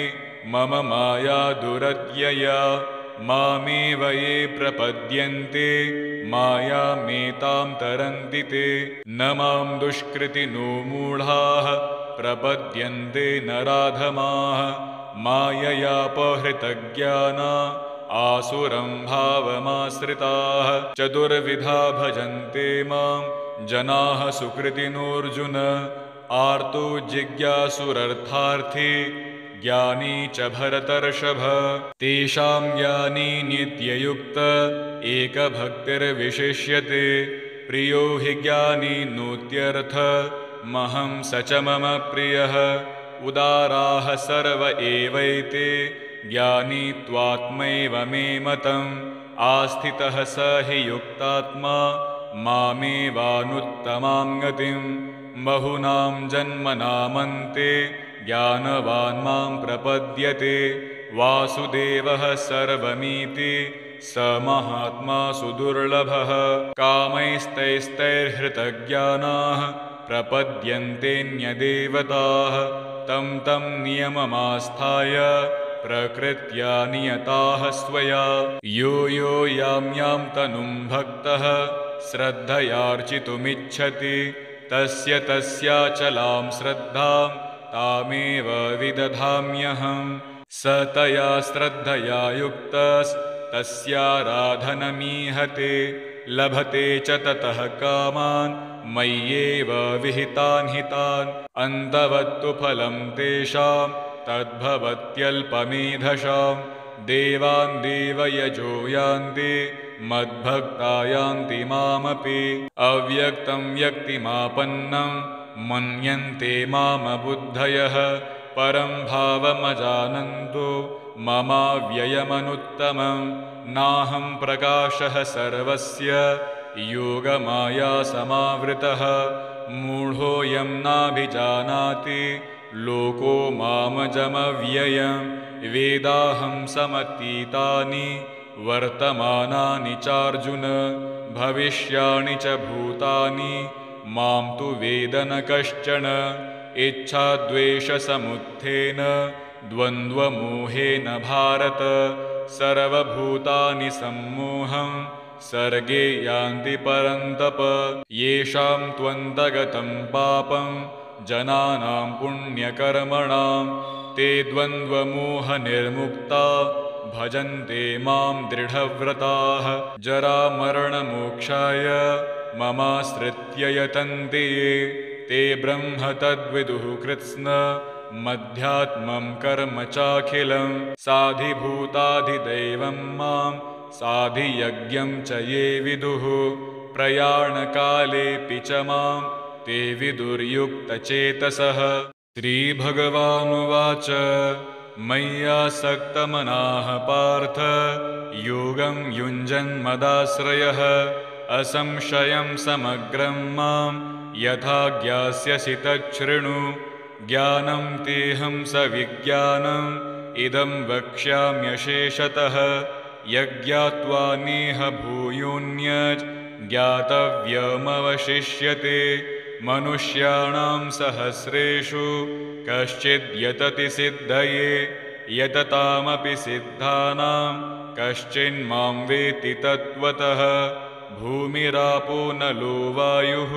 Speaker 1: मम माया दुरत्यया। मामेव ये प्रपद्यन्ते मायामेतां तरन्ति ते। न मां दुष्कृतिनो मूढाः प्रपद्यन्ते नराधमाः। माययापहृतज्ञाना आसुरं भावमाश्रिताः। चतुर्विधा भजन्ते मां जनाः सुकृतिनोऽर्जुन। आर्तो जिज्ञासुरर्थार्थी ज्ञानी च भरतर्षभ। तेषां ज्ञानी नित्ययुक्त एकभक्तिर्विशिष्यते। प्रियो हि ज्ञानी नोत्यर्थ महं स च मम प्रियः। उदाराः सर्व एवैते ज्ञानी त्वात्मैव मे मतम्। आस्थितः स हि युक्तात्मा मामेवानुत्तमां गतिं। बहुनां जन्मनामन्ते ज्ञानवान् मां प्रपद्यते। वासुदेवः सर्वमिति स महात्मा सुदुर्लभः। कामैस्तैस्तैर्हृतज्ञानाः प्रपद्यन्तेऽन्यदेवताः। तं तं नियममास्थाय प्रकृत्या नियताः स्वया। यो यो यां यां तनुं भक्तः श्रद्धयार्चितुमिच्छति तस्य तस्याचलां श्रद्धां तामेव विदधाम्यहम्। स तया श्रद्धया युक्तस्तस्याराधनमीहते लभते च ततः कामान् मय्येव विहितान् हितान्। अन्तवत्तु फलं तेषां तद्भवत्यल्पमेधसां। देवान् देवयजो यान्ति मद्भक्ता यान्ति मामपि। अव्यक्तं व्यक्तिमापन्नं मन्यन्ते मामबुद्धयः। परं भावमजानन्तो ममाव्ययमनुत्तमं। नाहं प्रकाशः सर्वस्य योगमाया समावृतः। मूढोऽयं नाभिजानाति लोको मामजमव्ययम्। वेदाहं समतीतानि वर्तमानानि चार्जुन भविष्याणि च भूतानि मां तु वेद न कश्चन इच्छाद्वेषसमुत्थेन द्वन्द्वमोहेन भारत सर्वभूतानि सम्मोहं सर्गे यान्ति परन्तप येषां त्वन्तगतं पापं जनानां पुण्यकर्मणां ते द्वन्द्वमोहनिर्मुक्ता भजन्ते मां दृढव्रताः जरामरणमोक्षाय ममाश्रित्य यतन्ते ये ते ब्रह्म तद्विदुः कृत्स्न मध्यात्मं कर्म चाखिलं साधिभूताधिदैवं मां साधियज्ञं च ये विदुः प्रयाणकालेऽपि च मां ते विदुर्युक्तचेतसः। श्रीभगवानुवाच मय्यासक्तमनाः पार्थ योगं युञ्जन्मदाश्रयः असंशयं समग्रं मां यथा ज्ञास्यसि तच्छृणु ज्ञानं तेऽहं सविज्ञानम् इदं वक्ष्याम्यशेषतः यज्ञात्वा नेह भूयोऽन्यत् ज्ञातव्यमवशिष्यते मनुष्याणां सहस्रेषु कश्चिद् यतति सिद्धये यततामपि सिद्धानां कश्चिन्मां वेत्ति तत्त्वतः भूमिरापो नलो वायुः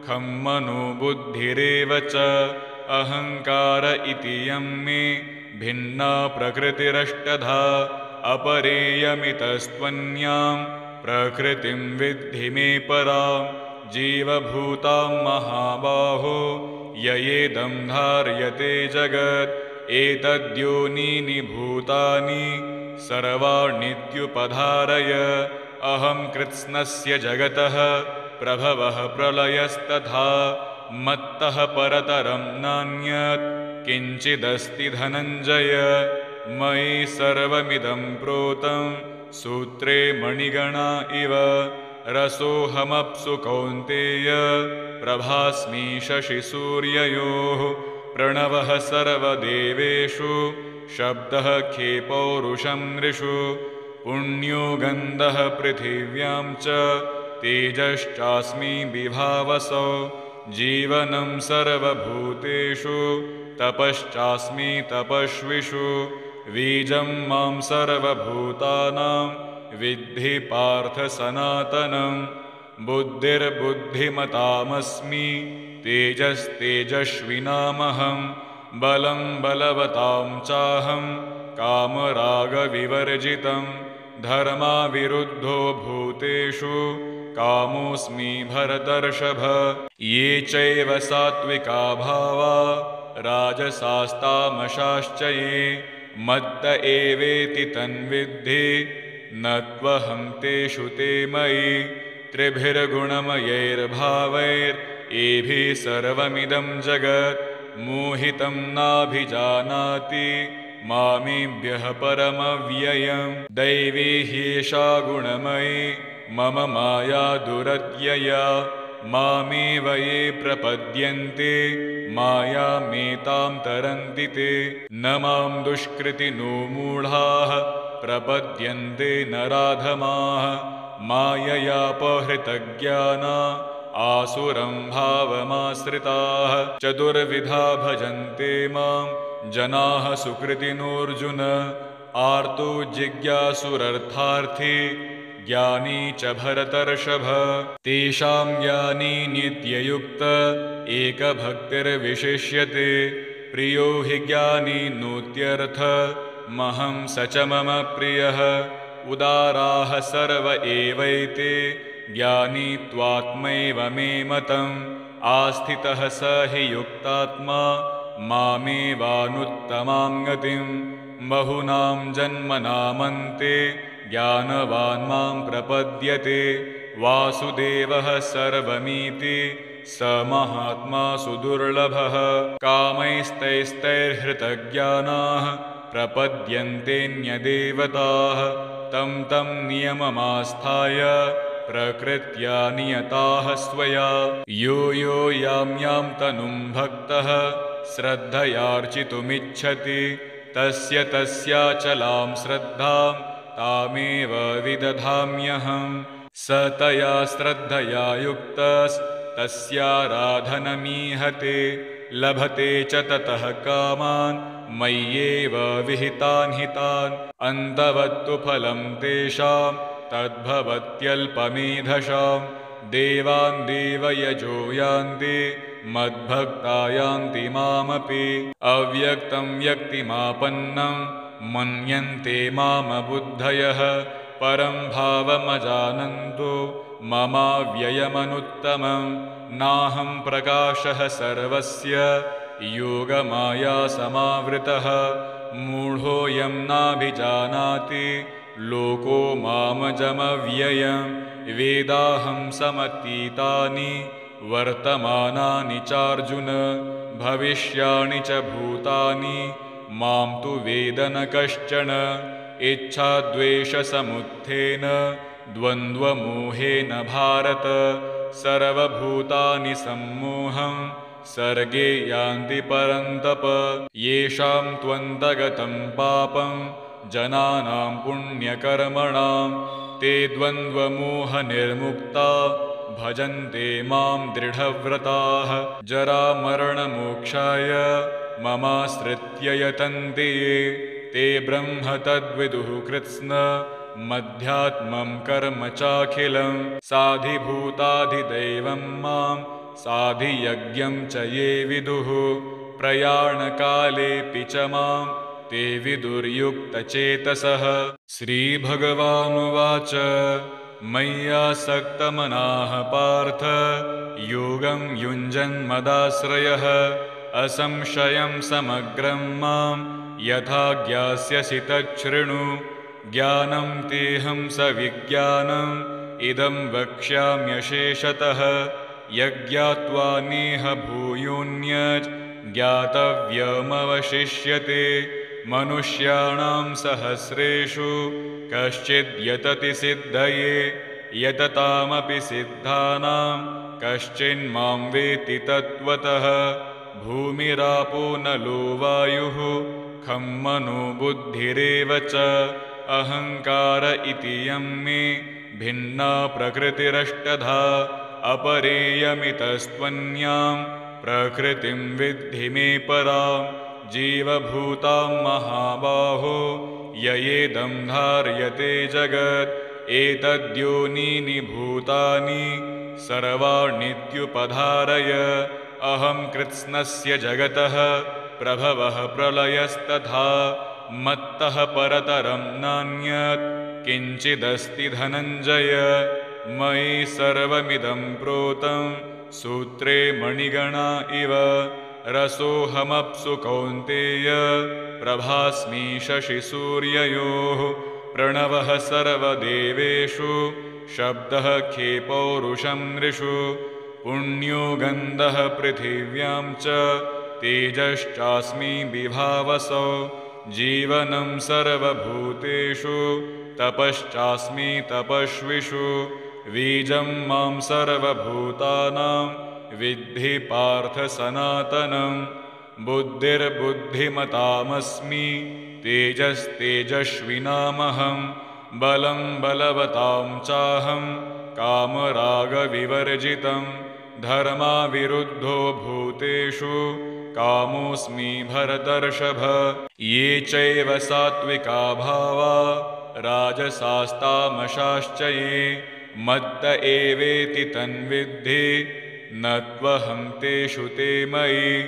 Speaker 1: खं मनो बुद्धिरेव च अहङ्कार इति यं मे भिन्ना प्रकृतिरष्टधा अपरेयमितस्त्वन्यां प्रकृतिं विद्धि मे परां जीवभूतां महाबाहो ययेदं धार्यते जगत् एतद्योनीनि भूतानि सर्वाण्यत्युपधारय अहं कृत्स्नस्य जगतः प्रभवः प्रलयस्तथा मत्तः परतरं नान्यत् किञ्चिदस्ति धनञ्जय मयि सर्वमिदं प्रोतं सूत्रे मणिगणा इव रसोऽहमप्सु कौन्तेय प्रभास्मि शशिसूर्ययोः प्रणवः सर्वदेवेषु शब्दः खे पौरुषं नृषु पुण्यो गन्धः पृथिव्यां च तेजश्चास्मि विभावसौ जीवनं सर्वभूतेषु तपश्चास्मि तपस्विषु बीजं मां सर्वभूतानां विद्धि पार्थ सनातनं बुद्धिर्बुद्धिमतामस्मि तेजस्तेजस्विनामहं बलं बलवतां चाहं कामरागविवर्जितं धर्माविरुद्धो भूतेषु कामोऽस्मि भरतर्षभ ये चैव सात्विका भावा राजसास्तामशाश्च ये मत्त एवेति तन्विद्धि न त्वहं तेषु ते मयि त्रिभिर्गुणमयैर्भावैरेभिः सर्वमिदं जगत् मोहितं नाभिजानाति मामेभ्यः परमव्ययं दैवी ह्येषा गुणमयी मम माया दुरत्यया मामेव ये प्रपद्यन्ते मायामेतां तरन्ति ते न मां दुष्कृतिनो मूढाः प्रपद्यन्ते नराधमाः माययापहृतज्ञाना आसुरं भावमाश्रिताः चतुर्विधा भजन्ते मां जनाः सुकृतिनोऽर्जुन आर्तो जिज्ञासुरर्थार्थी ज्ञानी च भरतर्षभ तेषां ज्ञानी नित्ययुक्त एकभक्तिर्विशिष्यते प्रियो हि ज्ञानी नोत्यर्थ महं स च मम प्रियः उदाराः सर्व एवैते ज्ञानी त्वात्मैव मे मतम् आस्थितः स हि युक्तात्मा मामेवानुत्तमां गतिं बहुनां जन्मनामन्ते ज्ञानवान् मां प्रपद्यते वासुदेवः सर्वमीति स महात्मा सुदुर्लभः कामैस्तैस्तैर्हृतज्ञानाः प्रपद्यन्तेऽन्यदेवताः तं तं नियममास्थाय प्रकृत्या नियताः स्वया यो यो यां यां तनुं भक्तः श्रद्धयार्चितुमिच्छति तस्य तस्याचलां श्रद्धां तामेव विदधाम्यहम्। स तया श्रद्धया युक्तस्तस्याराधनमीहते लभते च ततः कामान् मय्येव विहितान् हितान्। अन्तवत्तु फलं तेषां तद्भवत्यल्पमेधसां। देवान् देवयजो यान्ति मद्भक्ता यान्ति मामपि। अव्यक्तं व्यक्तिमापन्नं मन्यन्ते मामबुद्धयः। परं भावमजानन्तो ममाव्ययमनुत्तमं। नाहं प्रकाशः सर्वस्य योगमाया समावृतः। मूढोऽयं नाभिजानाति लोको मामजमव्ययं। वेदाहं समतीतानि वर्तमानानि चार्जुन। भविष्याणि च भूतानि मां तु वेद न कश्चन। इच्छाद्वेषसमुत्थेन द्वन्द्वमोहेन भारत। सर्वभूतानि सम्मोहं सर्गे यान्ति परन्तप। येषां त्वन्तगतं पापं जनानां पुण्यकर्मणां ते द्वन्द्वमोहनिर्मुक्ता भजन्ते मां दृढव्रताः। जरामरणमोक्षाय ममाश्रित्य यतन्ते ये ते ब्रह्म तद्विदुः कृत्स्न मध्यात्मं कर्म चाखिलं। साधिभूताधिदैवं मां साधियज्ञं च ये विदुः प्रयाणकालेऽपि च मां ते विदुर्युक्तचेतसः। श्रीभगवानुवाच मय्यासक्तमनाः पार्थ योगं युञ्जन्मदाश्रयः। असंशयं समग्रं मां यथा ज्ञास्यसि तच्छृणु। ज्ञानं तेऽहं सविज्ञानम् इदं वक्ष्याम्यशेषतः। यज्ञात्वा नेह भूयोऽन्यत् ज्ञातव्यमवशिष्यते। मनुष्याणां सहस्रेषु कश्चिद् यतति सिद्धये यततामपि सिद्धानां कश्चिन्मां वेत्ति तत्त्वतः। भूमिरापो नलो वायुः खं मनो बुद्धिरेव च। अहङ्कार इति यं मे भिन्ना प्रकृतिरष्टधा। अपरेयमितस्त्वन्यां प्रकृतिं विद्धि मे परां। जीवभूतां महाबाहो ययेदं धार्यते जगत्। एतद्योनीनि भूतानि सर्वाण्यत्युपधारय। अहं कृत्स्नस्य जगतः प्रभवः प्रलयस्तथा। मत्तः परतरं नान्यत् किञ्चिदस्ति धनञ्जय। मयि सर्वमिदं प्रोतं सूत्रे मणिगणा इव। रसोऽहमप्सु कौन्तेय प्रभास्मि शशिसूर्ययोः। प्रणवः सर्वदेवेषु शब्दः खे पौरुषं नृषु। पुण्यो गन्धः पृथिव्यां च तेजश्चास्मि विभावसौ। जीवनं सर्वभूतेषु तपश्चास्मि तपस्विषु। बीजं मां सर्वभूतानां विद्धि पार्थ सनातनं। बुद्धिर्बुद्धिमतामस्मि तेजस्तेजस्विनामहं। बलं बलवतां चाहं कामरागविवर्जितं। धर्माविरुद्धो भूतेषु कामोऽस्मि भरतर्षभ। ये चैव सात्विका भावा राजसास्तामशाश्च ये मत्त एवेति तन्विद्धि न त्वहं तेषु ते मयि।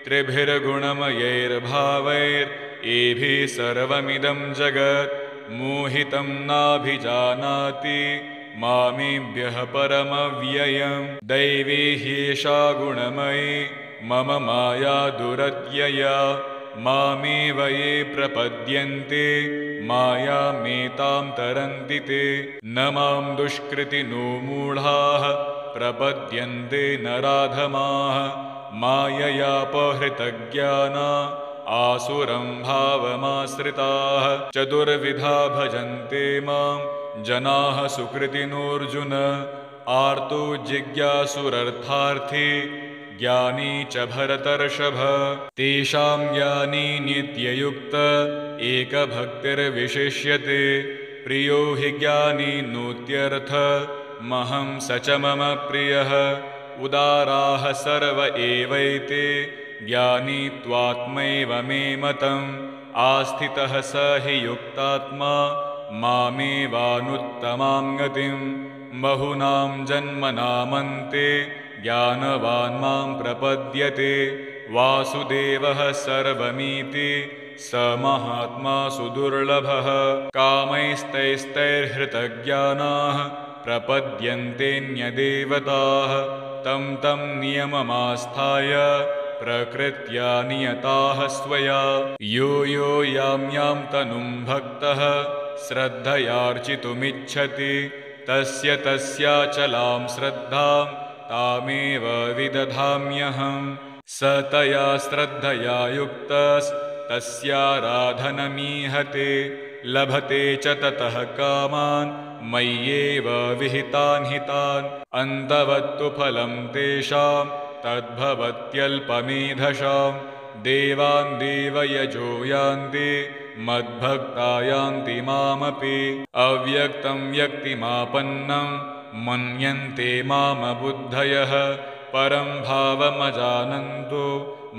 Speaker 1: त्रिभिर्गुणमयैर्भावैरेभिः सर्वमिदं जगत्। मोहितं नाभिजानाति मामेभ्यः परमव्ययम्। दैवी ह्येषा गुणमयी मम माया दुरत्यया। मामेव ये प्रपद्यन्ते मायामेतां तरन्ति ते। न मां दुष्कृतिनो मूढाः प्रपद्यन्ते नराधमाः। माययापहृतज्ञाना आसुरं भावमाश्रिताः। चतुर्विधा भजन्ते मां जनाः सुकृतिनोऽर्जुन। आर्तो जिज्ञासुरर्थार्थी ज्ञानी च भरतर्षभ तेषां ज्ञानी नित्ययुक्त एकभक्तिर्विशिष्यते प्रियो हि ज्ञानी नोत्यर्थ महं स च मम प्रियः उदाराः सर्व एवैते ज्ञानी त्वात्मैव मे मतम् आस्थितः स हि युक्तात्मा मामेवानुत्तमां गतिं बहुनां जन्मनामन्ते ज्ञानवान् मां प्रपद्यते वासुदेवः सर्वमीति स महात्मा सुदुर्लभः कामैस्तैस्तैर्हृतज्ञानाः प्रपद्यन्तेऽन्यदेवताः तं तं नियममास्थाय प्रकृत्या नियताः स्वया यो यो यां यां तनुं भक्तः श्रद्धयार्चितुमिच्छति तस्य तस्याचलां श्रद्धां तामेव विदधाम्यहम् स तया श्रद्धया युक्तस्तस्याराधनमीहते लभते च ततः कामान् मय्येव विहितान् हितान् अन्तवत्तु फलं तेषां तद्भवत्यल्पमेधसां देवान् देवयजो यान्ति मद्भक्ता यान्ति मामपि अव्यक्तं व्यक्तिमापन्नं मन्यन्ते मामबुद्धयः परं भावमजानन्तो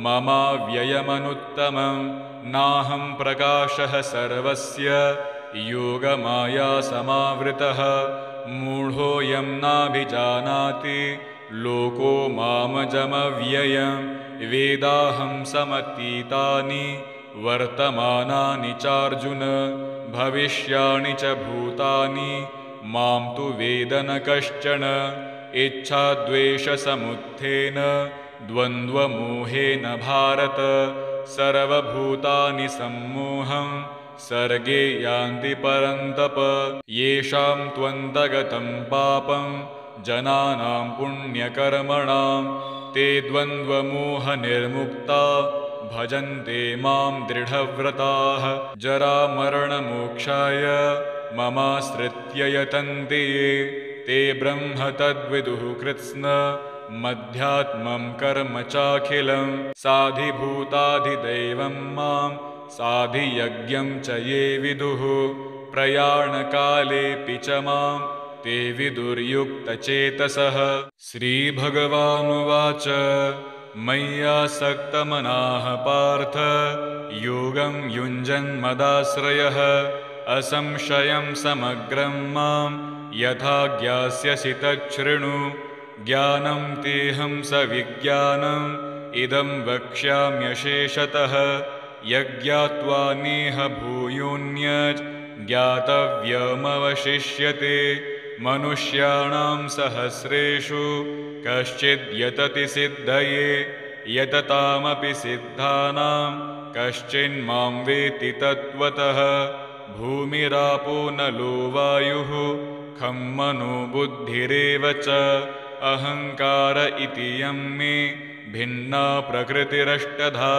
Speaker 1: ममाव्ययमनुत्तमं नाहं प्रकाशः सर्वस्य योगमाया समावृतः मूढोऽयं नाभिजानाति लोको मामजमव्ययं वेदाहं समतीतानि वर्तमानानि चार्जुन भविष्याणि च भूतानि मां तु वेद न कश्चन इच्छाद्वेषसमुत्थेन द्वन्द्वमोहेन भारत सर्वभूतानि सम्मोहं सर्गे यान्ति परन्तप येषां त्वन्तगतं पापं जनानां पुण्यकर्मणां ते द्वन्द्वमोहनिर्मुक्ता भजन्ते मां दृढव्रताः जरामरणमोक्षाय ममाश्रित्य यतन्ते ये ते ब्रह्म तद्विदुः कृत्स्न मध्यात्मं कर्म चाखिलं साधिभूताधिदैवं मां साधियज्ञं च ये विदुः प्रयाणकालेऽपि च मां ते विदुर्युक्तचेतसः श्रीभगवानुवाच मय्यासक्तमनाः पार्थ योगं युञ्जन्मदाश्रयः असंशयं समग्रं मां यथा ज्ञास्यसि तच्छृणु ज्ञानं तेऽहं सविज्ञानम् इदं वक्ष्याम्यशेषतः यज्ञात्वा नेह भूयोऽन्यत् ज्ञातव्यमवशिष्यते मनुष्याणां सहस्रेषु कश्चिद् यतति सिद्धये यततामपि सिद्धानां कश्चिन्मां वेत्ति तत्त्वतः भूमिरापो नलो वायुः खं मनो बुद्धिरेव च अहङ्कार इति यं मे भिन्ना प्रकृतिरष्टधा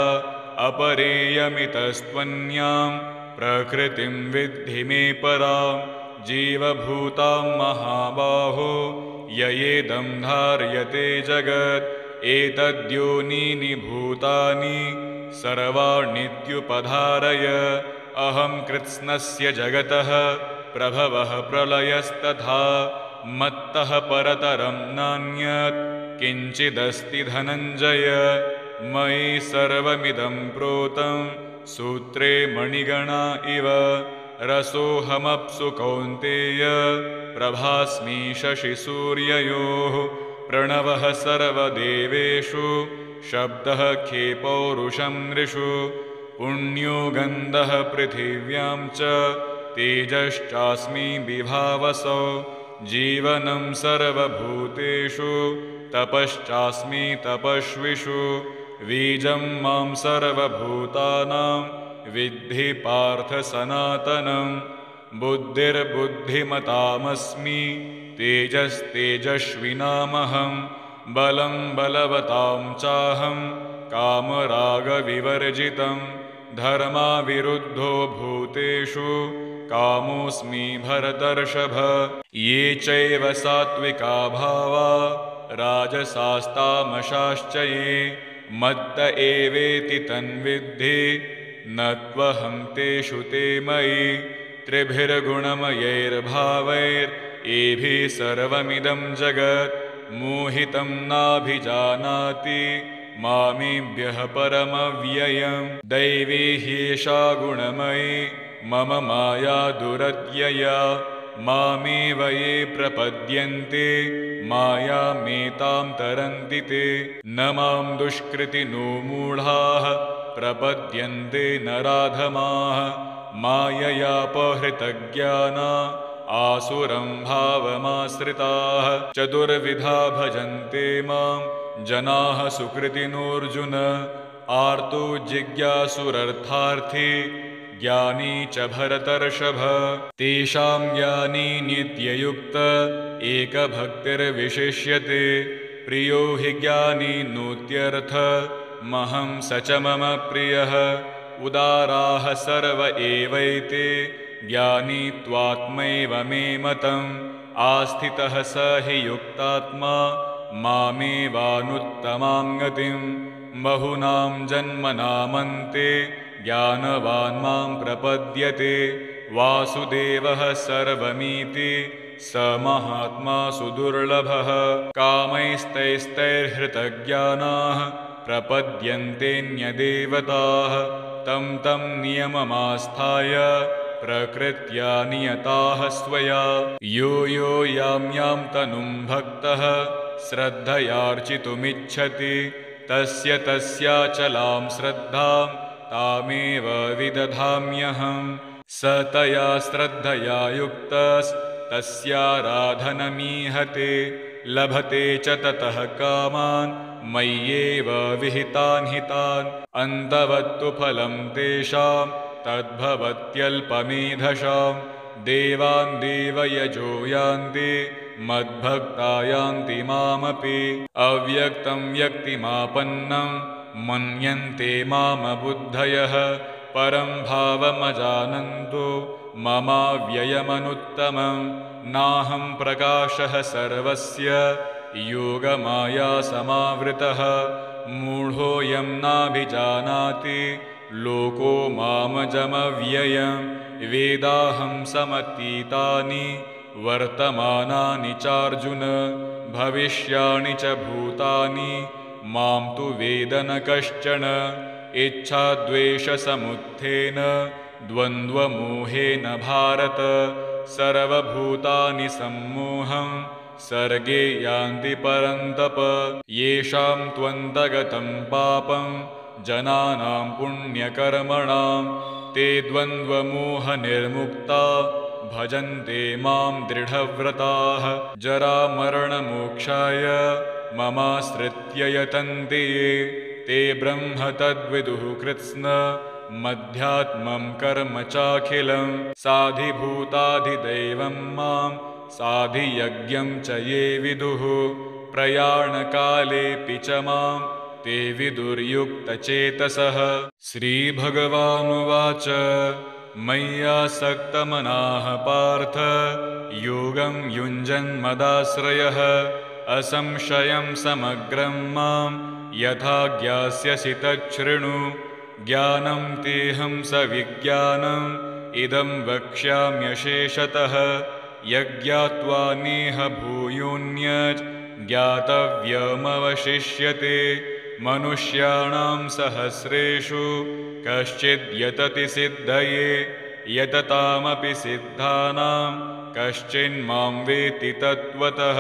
Speaker 1: अपरेयमितस्त्वन्यां प्रकृतिं विद्धि मे परां जीवभूतां महाबाहो ययेदं धार्यते जगत् एतद्योनीनि भूतानि सर्वाण्यत्युपधारय अहं कृत्स्नस्य जगतः प्रभवः प्रलयस्तथा मत्तः परतरं नान्यत् किञ्चिदस्ति धनञ्जय मयि सर्वमिदं प्रोतं सूत्रे मणिगणा इव रसोऽहमप्सु कौन्तेय प्रभास्मि शशिसूर्ययोः प्रणवः सर्वदेवेषु शब्दः खे पौरुषं नृषु पुण्यो गन्धः पृथिव्यां च तेजश्चास्मि विभावसौ जीवनं सर्वभूतेषु तपश्चास्मि तपस्विषु बीजं मां सर्वभूतानां विद्धि पार्थ सनातनं बुद्धिर्बुद्धिमतामस्मि तेजस्तेजस्विनामहं बलं बलवतां चाहं कामरागविवर्जितं धर्माविरुद्धो भूतेषु कामोऽस्मि भरतर्षभ ये चैव सात्विका भावा राजसास्तामशाश्च ये मत्त एवेति तन्विद्धि न त्वहं तेषु ते मयि त्रिभिर्गुणमयैर्भावैरेभिः सर्वमिदं जगत् मोहितं नाभिजानाति मामेभ्यः परमव्ययम् दैवी ह्येषा गुणमयी मम माया दुरत्यया मामेव ये प्रपद्यन्ते मायामेतां तरन्ति ते न मां दुष्कृतिनो मूढाः प्रपद्यन्ते नराधमाः माययापहृतज्ञाना आसुरं भावमाश्रिताः चतुर्विधा भजन्ते मां जनाः सुकृतिनोऽर्जुन आर्तो जिज्ञासुरर्थार्थी ज्ञानी च भरतर्षभ तेषां ज्ञानी नित्ययुक्त एकभक्तिर्विशिष्यते प्रियो हि ज्ञानी नोत्यर्थ महं स च मम प्रियः उदाराः सर्व एवैते ज्ञानी त्वात्मैव मे मतम् आस्थितः स हि युक्तात्मा मामेवानुत्तमां गतिं बहुनां जन्मनामन्ते ज्ञानवान् मां प्रपद्यते वासुदेवः सर्वमीति स महात्मा सुदुर्लभः कामैस्तैस्तैर्हृतज्ञानाः प्रपद्यन्तेऽन्यदेवताः तं तं नियममास्थाय प्रकृत्या नियताः स्वया यो यो यां यां तनुं भक्तः श्रद्धयार्चितुमिच्छति तस्य तस्याचलां श्रद्धां तामेव विदधाम्यहम् स तया श्रद्धया युक्तस्तस्याराधनमीहते लभते च ततः कामान् मय्येव विहितान् हितान् अन्तवत्तु फलं तेषां तद्भवत्यल्पमेधशां देवान् देवयजो यान्ति मद्भक्ता यान्ति मामपि अव्यक्तं व्यक्तिमापन्नं मन्यन्ते मामबुद्धयः परं भावमजानन्तो ममाव्ययमनुत्तमं नाहं प्रकाशः सर्वस्य योगमाया समावृतः मूढोऽयं नाभिजानाति लोको मामजमव्ययं वेदाहं समतीतानि वर्तमानानि चार्जुन भविष्याणि च भूतानि मां तु वेद न कश्चन इच्छाद्वेषसमुत्थेन द्वन्द्वमोहेन भारत सर्वभूतानि सम्मोहं सर्गे यान्ति परन्तप येषां त्वन्तगतं पापं जनानां पुण्यकर्मणां ते द्वन्द्वमोहनिर्मुक्ता भजन्ते मां दृढव्रताः जरामरणमोक्षाय ममाश्रित्य यतन्ते ये ते ब्रह्म तद्विदुः कृत्स्न मध्यात्मं कर्म चाखिलं साधिभूताधिदैवं मां साधियज्ञं च ये विदुः प्रयाणकालेऽपि च मां ते विदुर्युक्तचेतसः श्रीभगवानुवाच मय्यासक्तमनाः पार्थ योगं युञ्जन्मदाश्रयः असंशयं समग्रं मां यथा ज्ञास्यसि तच्छृणु ज्ञानं तेऽहं सविज्ञानम् इदं वक्ष्याम्यशेषतः यज्ञात्वा नेह भूयोऽन्यत् ज्ञातव्यमवशिष्यते मनुष्याणां सहस्रेषु कश्चिद् यतति सिद्धये यततामपि सिद्धानां कश्चिन्मां वेत्ति तत्त्वतः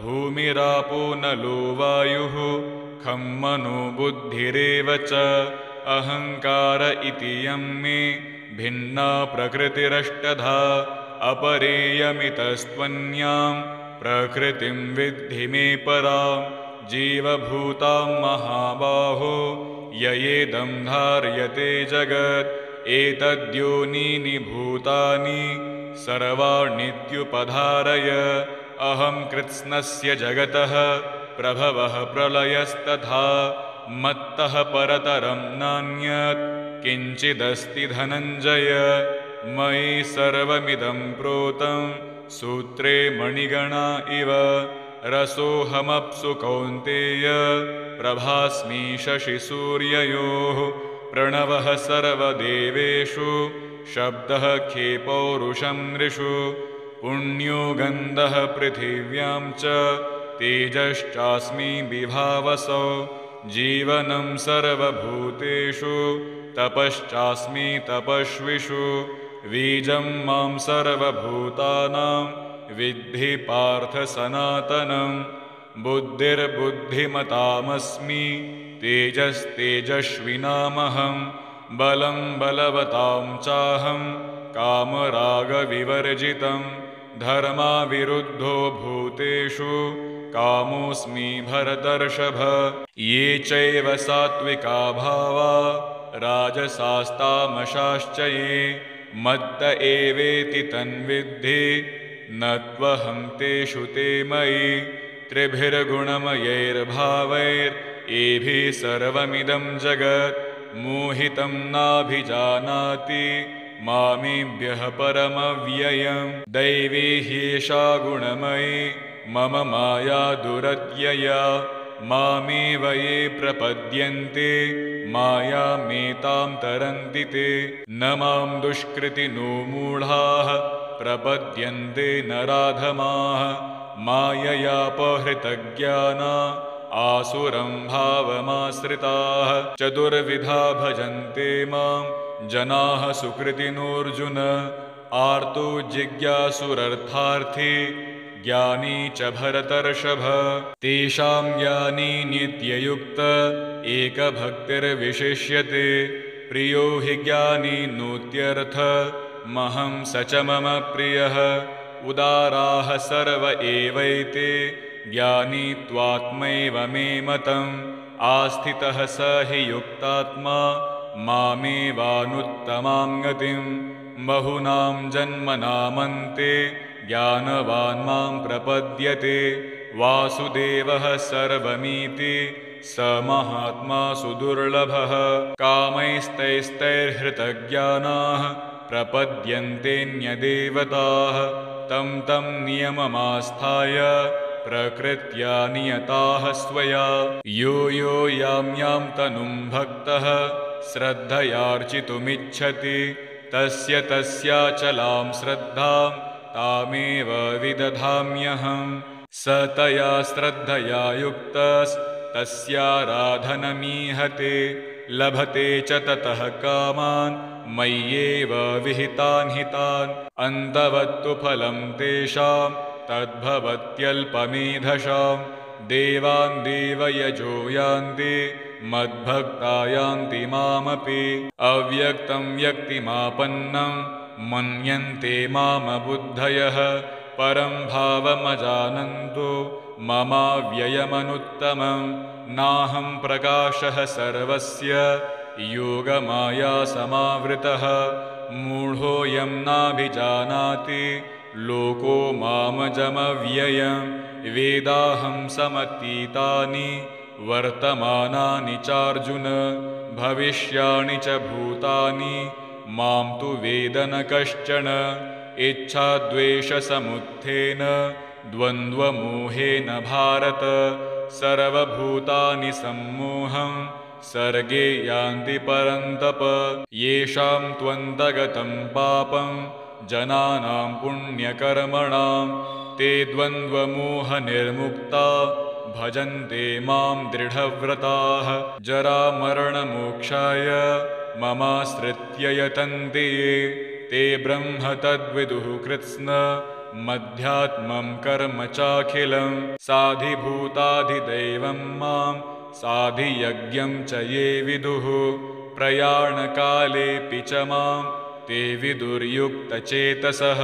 Speaker 1: भूमिरापो नलो वायुः खं मनो बुद्धिरेव च अहङ्कार इति यं मे भिन्ना प्रकृतिरष्टधा अपरेयमितस्त्वन्यां प्रकृतिं विद्धि मे परां जीवभूतां महाबाहो ययेदं धार्यते जगत् एतद्योनीनि भूतानि सर्वाण्यत्युपधारय अहं कृत्स्नस्य जगतः प्रभवः प्रलयस्तथा मत्तः परतरं नान्यत् किञ्चिदस्ति धनञ्जय मयि सर्वमिदं प्रोतं सूत्रे मणिगणा इव रसोऽहमप्सु कौन्तेय प्रभास्मि शशिसूर्ययोः प्रणवः सर्वदेवेषु शब्दः खे पौरुषं नृषु पुण्यो गन्धः पृथिव्यां च तेजश्चास्मि विभावसौ जीवनं सर्वभूतेषु तपश्चास्मि तपस्विषु बीजं मां सर्वभूतानां विद्धि पार्थ सनातनं बुद्धिर्बुद्धिमतामस्मि तेजस्तेजस्विनामहं बलं बलवतां चाहं कामरागविवर्जितं धर्माविरुद्धो भूतेषु कामोऽस्मि भरतर्षभ ये चैव सात्विका भावा राजसास्तामशाश्च ये मत्त एवेति तन्विद्धि न त्वहं तेषु ते मयि त्रिभिर्गुणमयैर्भावैरेभिः सर्वमिदं जगत् मोहितं नाभिजानाति मामेभ्यः परमव्ययं दैवी ह्येषा गुणमयी मम माया दुरत्यया मामेव ये प्रपद्यन्ते मायामेतां तरन्ति ते न मां दुष्कृतिनो मूढाः प्रपद्यन्ते नराधमाः माययापहृतज्ञाना आसुरं भावमाश्रिताः चतुर्विधा भजन्ते मां जनाः सुकृतिनोऽर्जुन आर्तो जिज्ञासुरर्थार्थी ज्ञानी च भरतर्षभ तेषां ज्ञानी नित्ययुक्त एकभक्तिर्विशिष्यते प्रियो हि ज्ञानी नोत्यर्थ महं स च मम प्रियः उदाराः सर्व एवैते ज्ञानी त्वात्मैव मे मतम् आस्थितः स हि युक्तात्मा मामेवानुत्तमां गतिं बहुनां जन्मनामन्ते ज्ञानवान् मां प्रपद्यते वासुदेवः सर्वमीति स महात्मा सुदुर्लभः कामैस्तैस्तैर्हृतज्ञानाः प्रपद्यन्तेऽन्यदेवताः तं तं नियममास्थाय प्रकृत्या नियताः स्वया यो यो यां यां तनुं भक्तः श्रद्धयार्चितुमिच्छति तस्य तस्याचलां श्रद्धां तामेव विदधाम्यहं स तया श्रद्धया युक्तस्तस्याराधनमीहते लभते च ततः कामान् मय्येव विहितान् हितान् अन्तवत्तु फलं तेषां तद्भवत्यल्पमेधसां देवान् देवयजो यान्ति मद्भक्ता यान्ति मामपि अव्यक्तं व्यक्तिमापन्नं मन्यन्ते मामबुद्धयः परं भावमजानन्तो ममाव्ययमनुत्तमं नाहं प्रकाशः सर्वस्य योगमाया समावृतः मूढोऽयं नाभिजानाति लोको मामजमव्ययं वेदाहं समतीतानि वर्तमानानि चार्जुन भविष्याणि च भूतानि मां तु वेद न कश्चन इच्छाद्वेषसमुत्थेन द्वन्द्वमोहेन भारत सर्वभूतानि सम्मोहं सर्गे यान्ति परन्तप येषां त्वन्तगतं पापं जनानां पुण्यकर्मणां ते द्वन्द्वमोहनिर्मुक्ता भजन्ते मां दृढव्रताः जरामरणमोक्षाय ममाश्रित्य यतन्ते ये ते ब्रह्म तद्विदुः कृत्स्न मध्यात्मं कर्म चाखिलं साधिभूताधिदैवं मां साधियज्ञं च ये विदुः प्रयाणकालेऽपि च मां ते विदुर्युक्तचेतसः।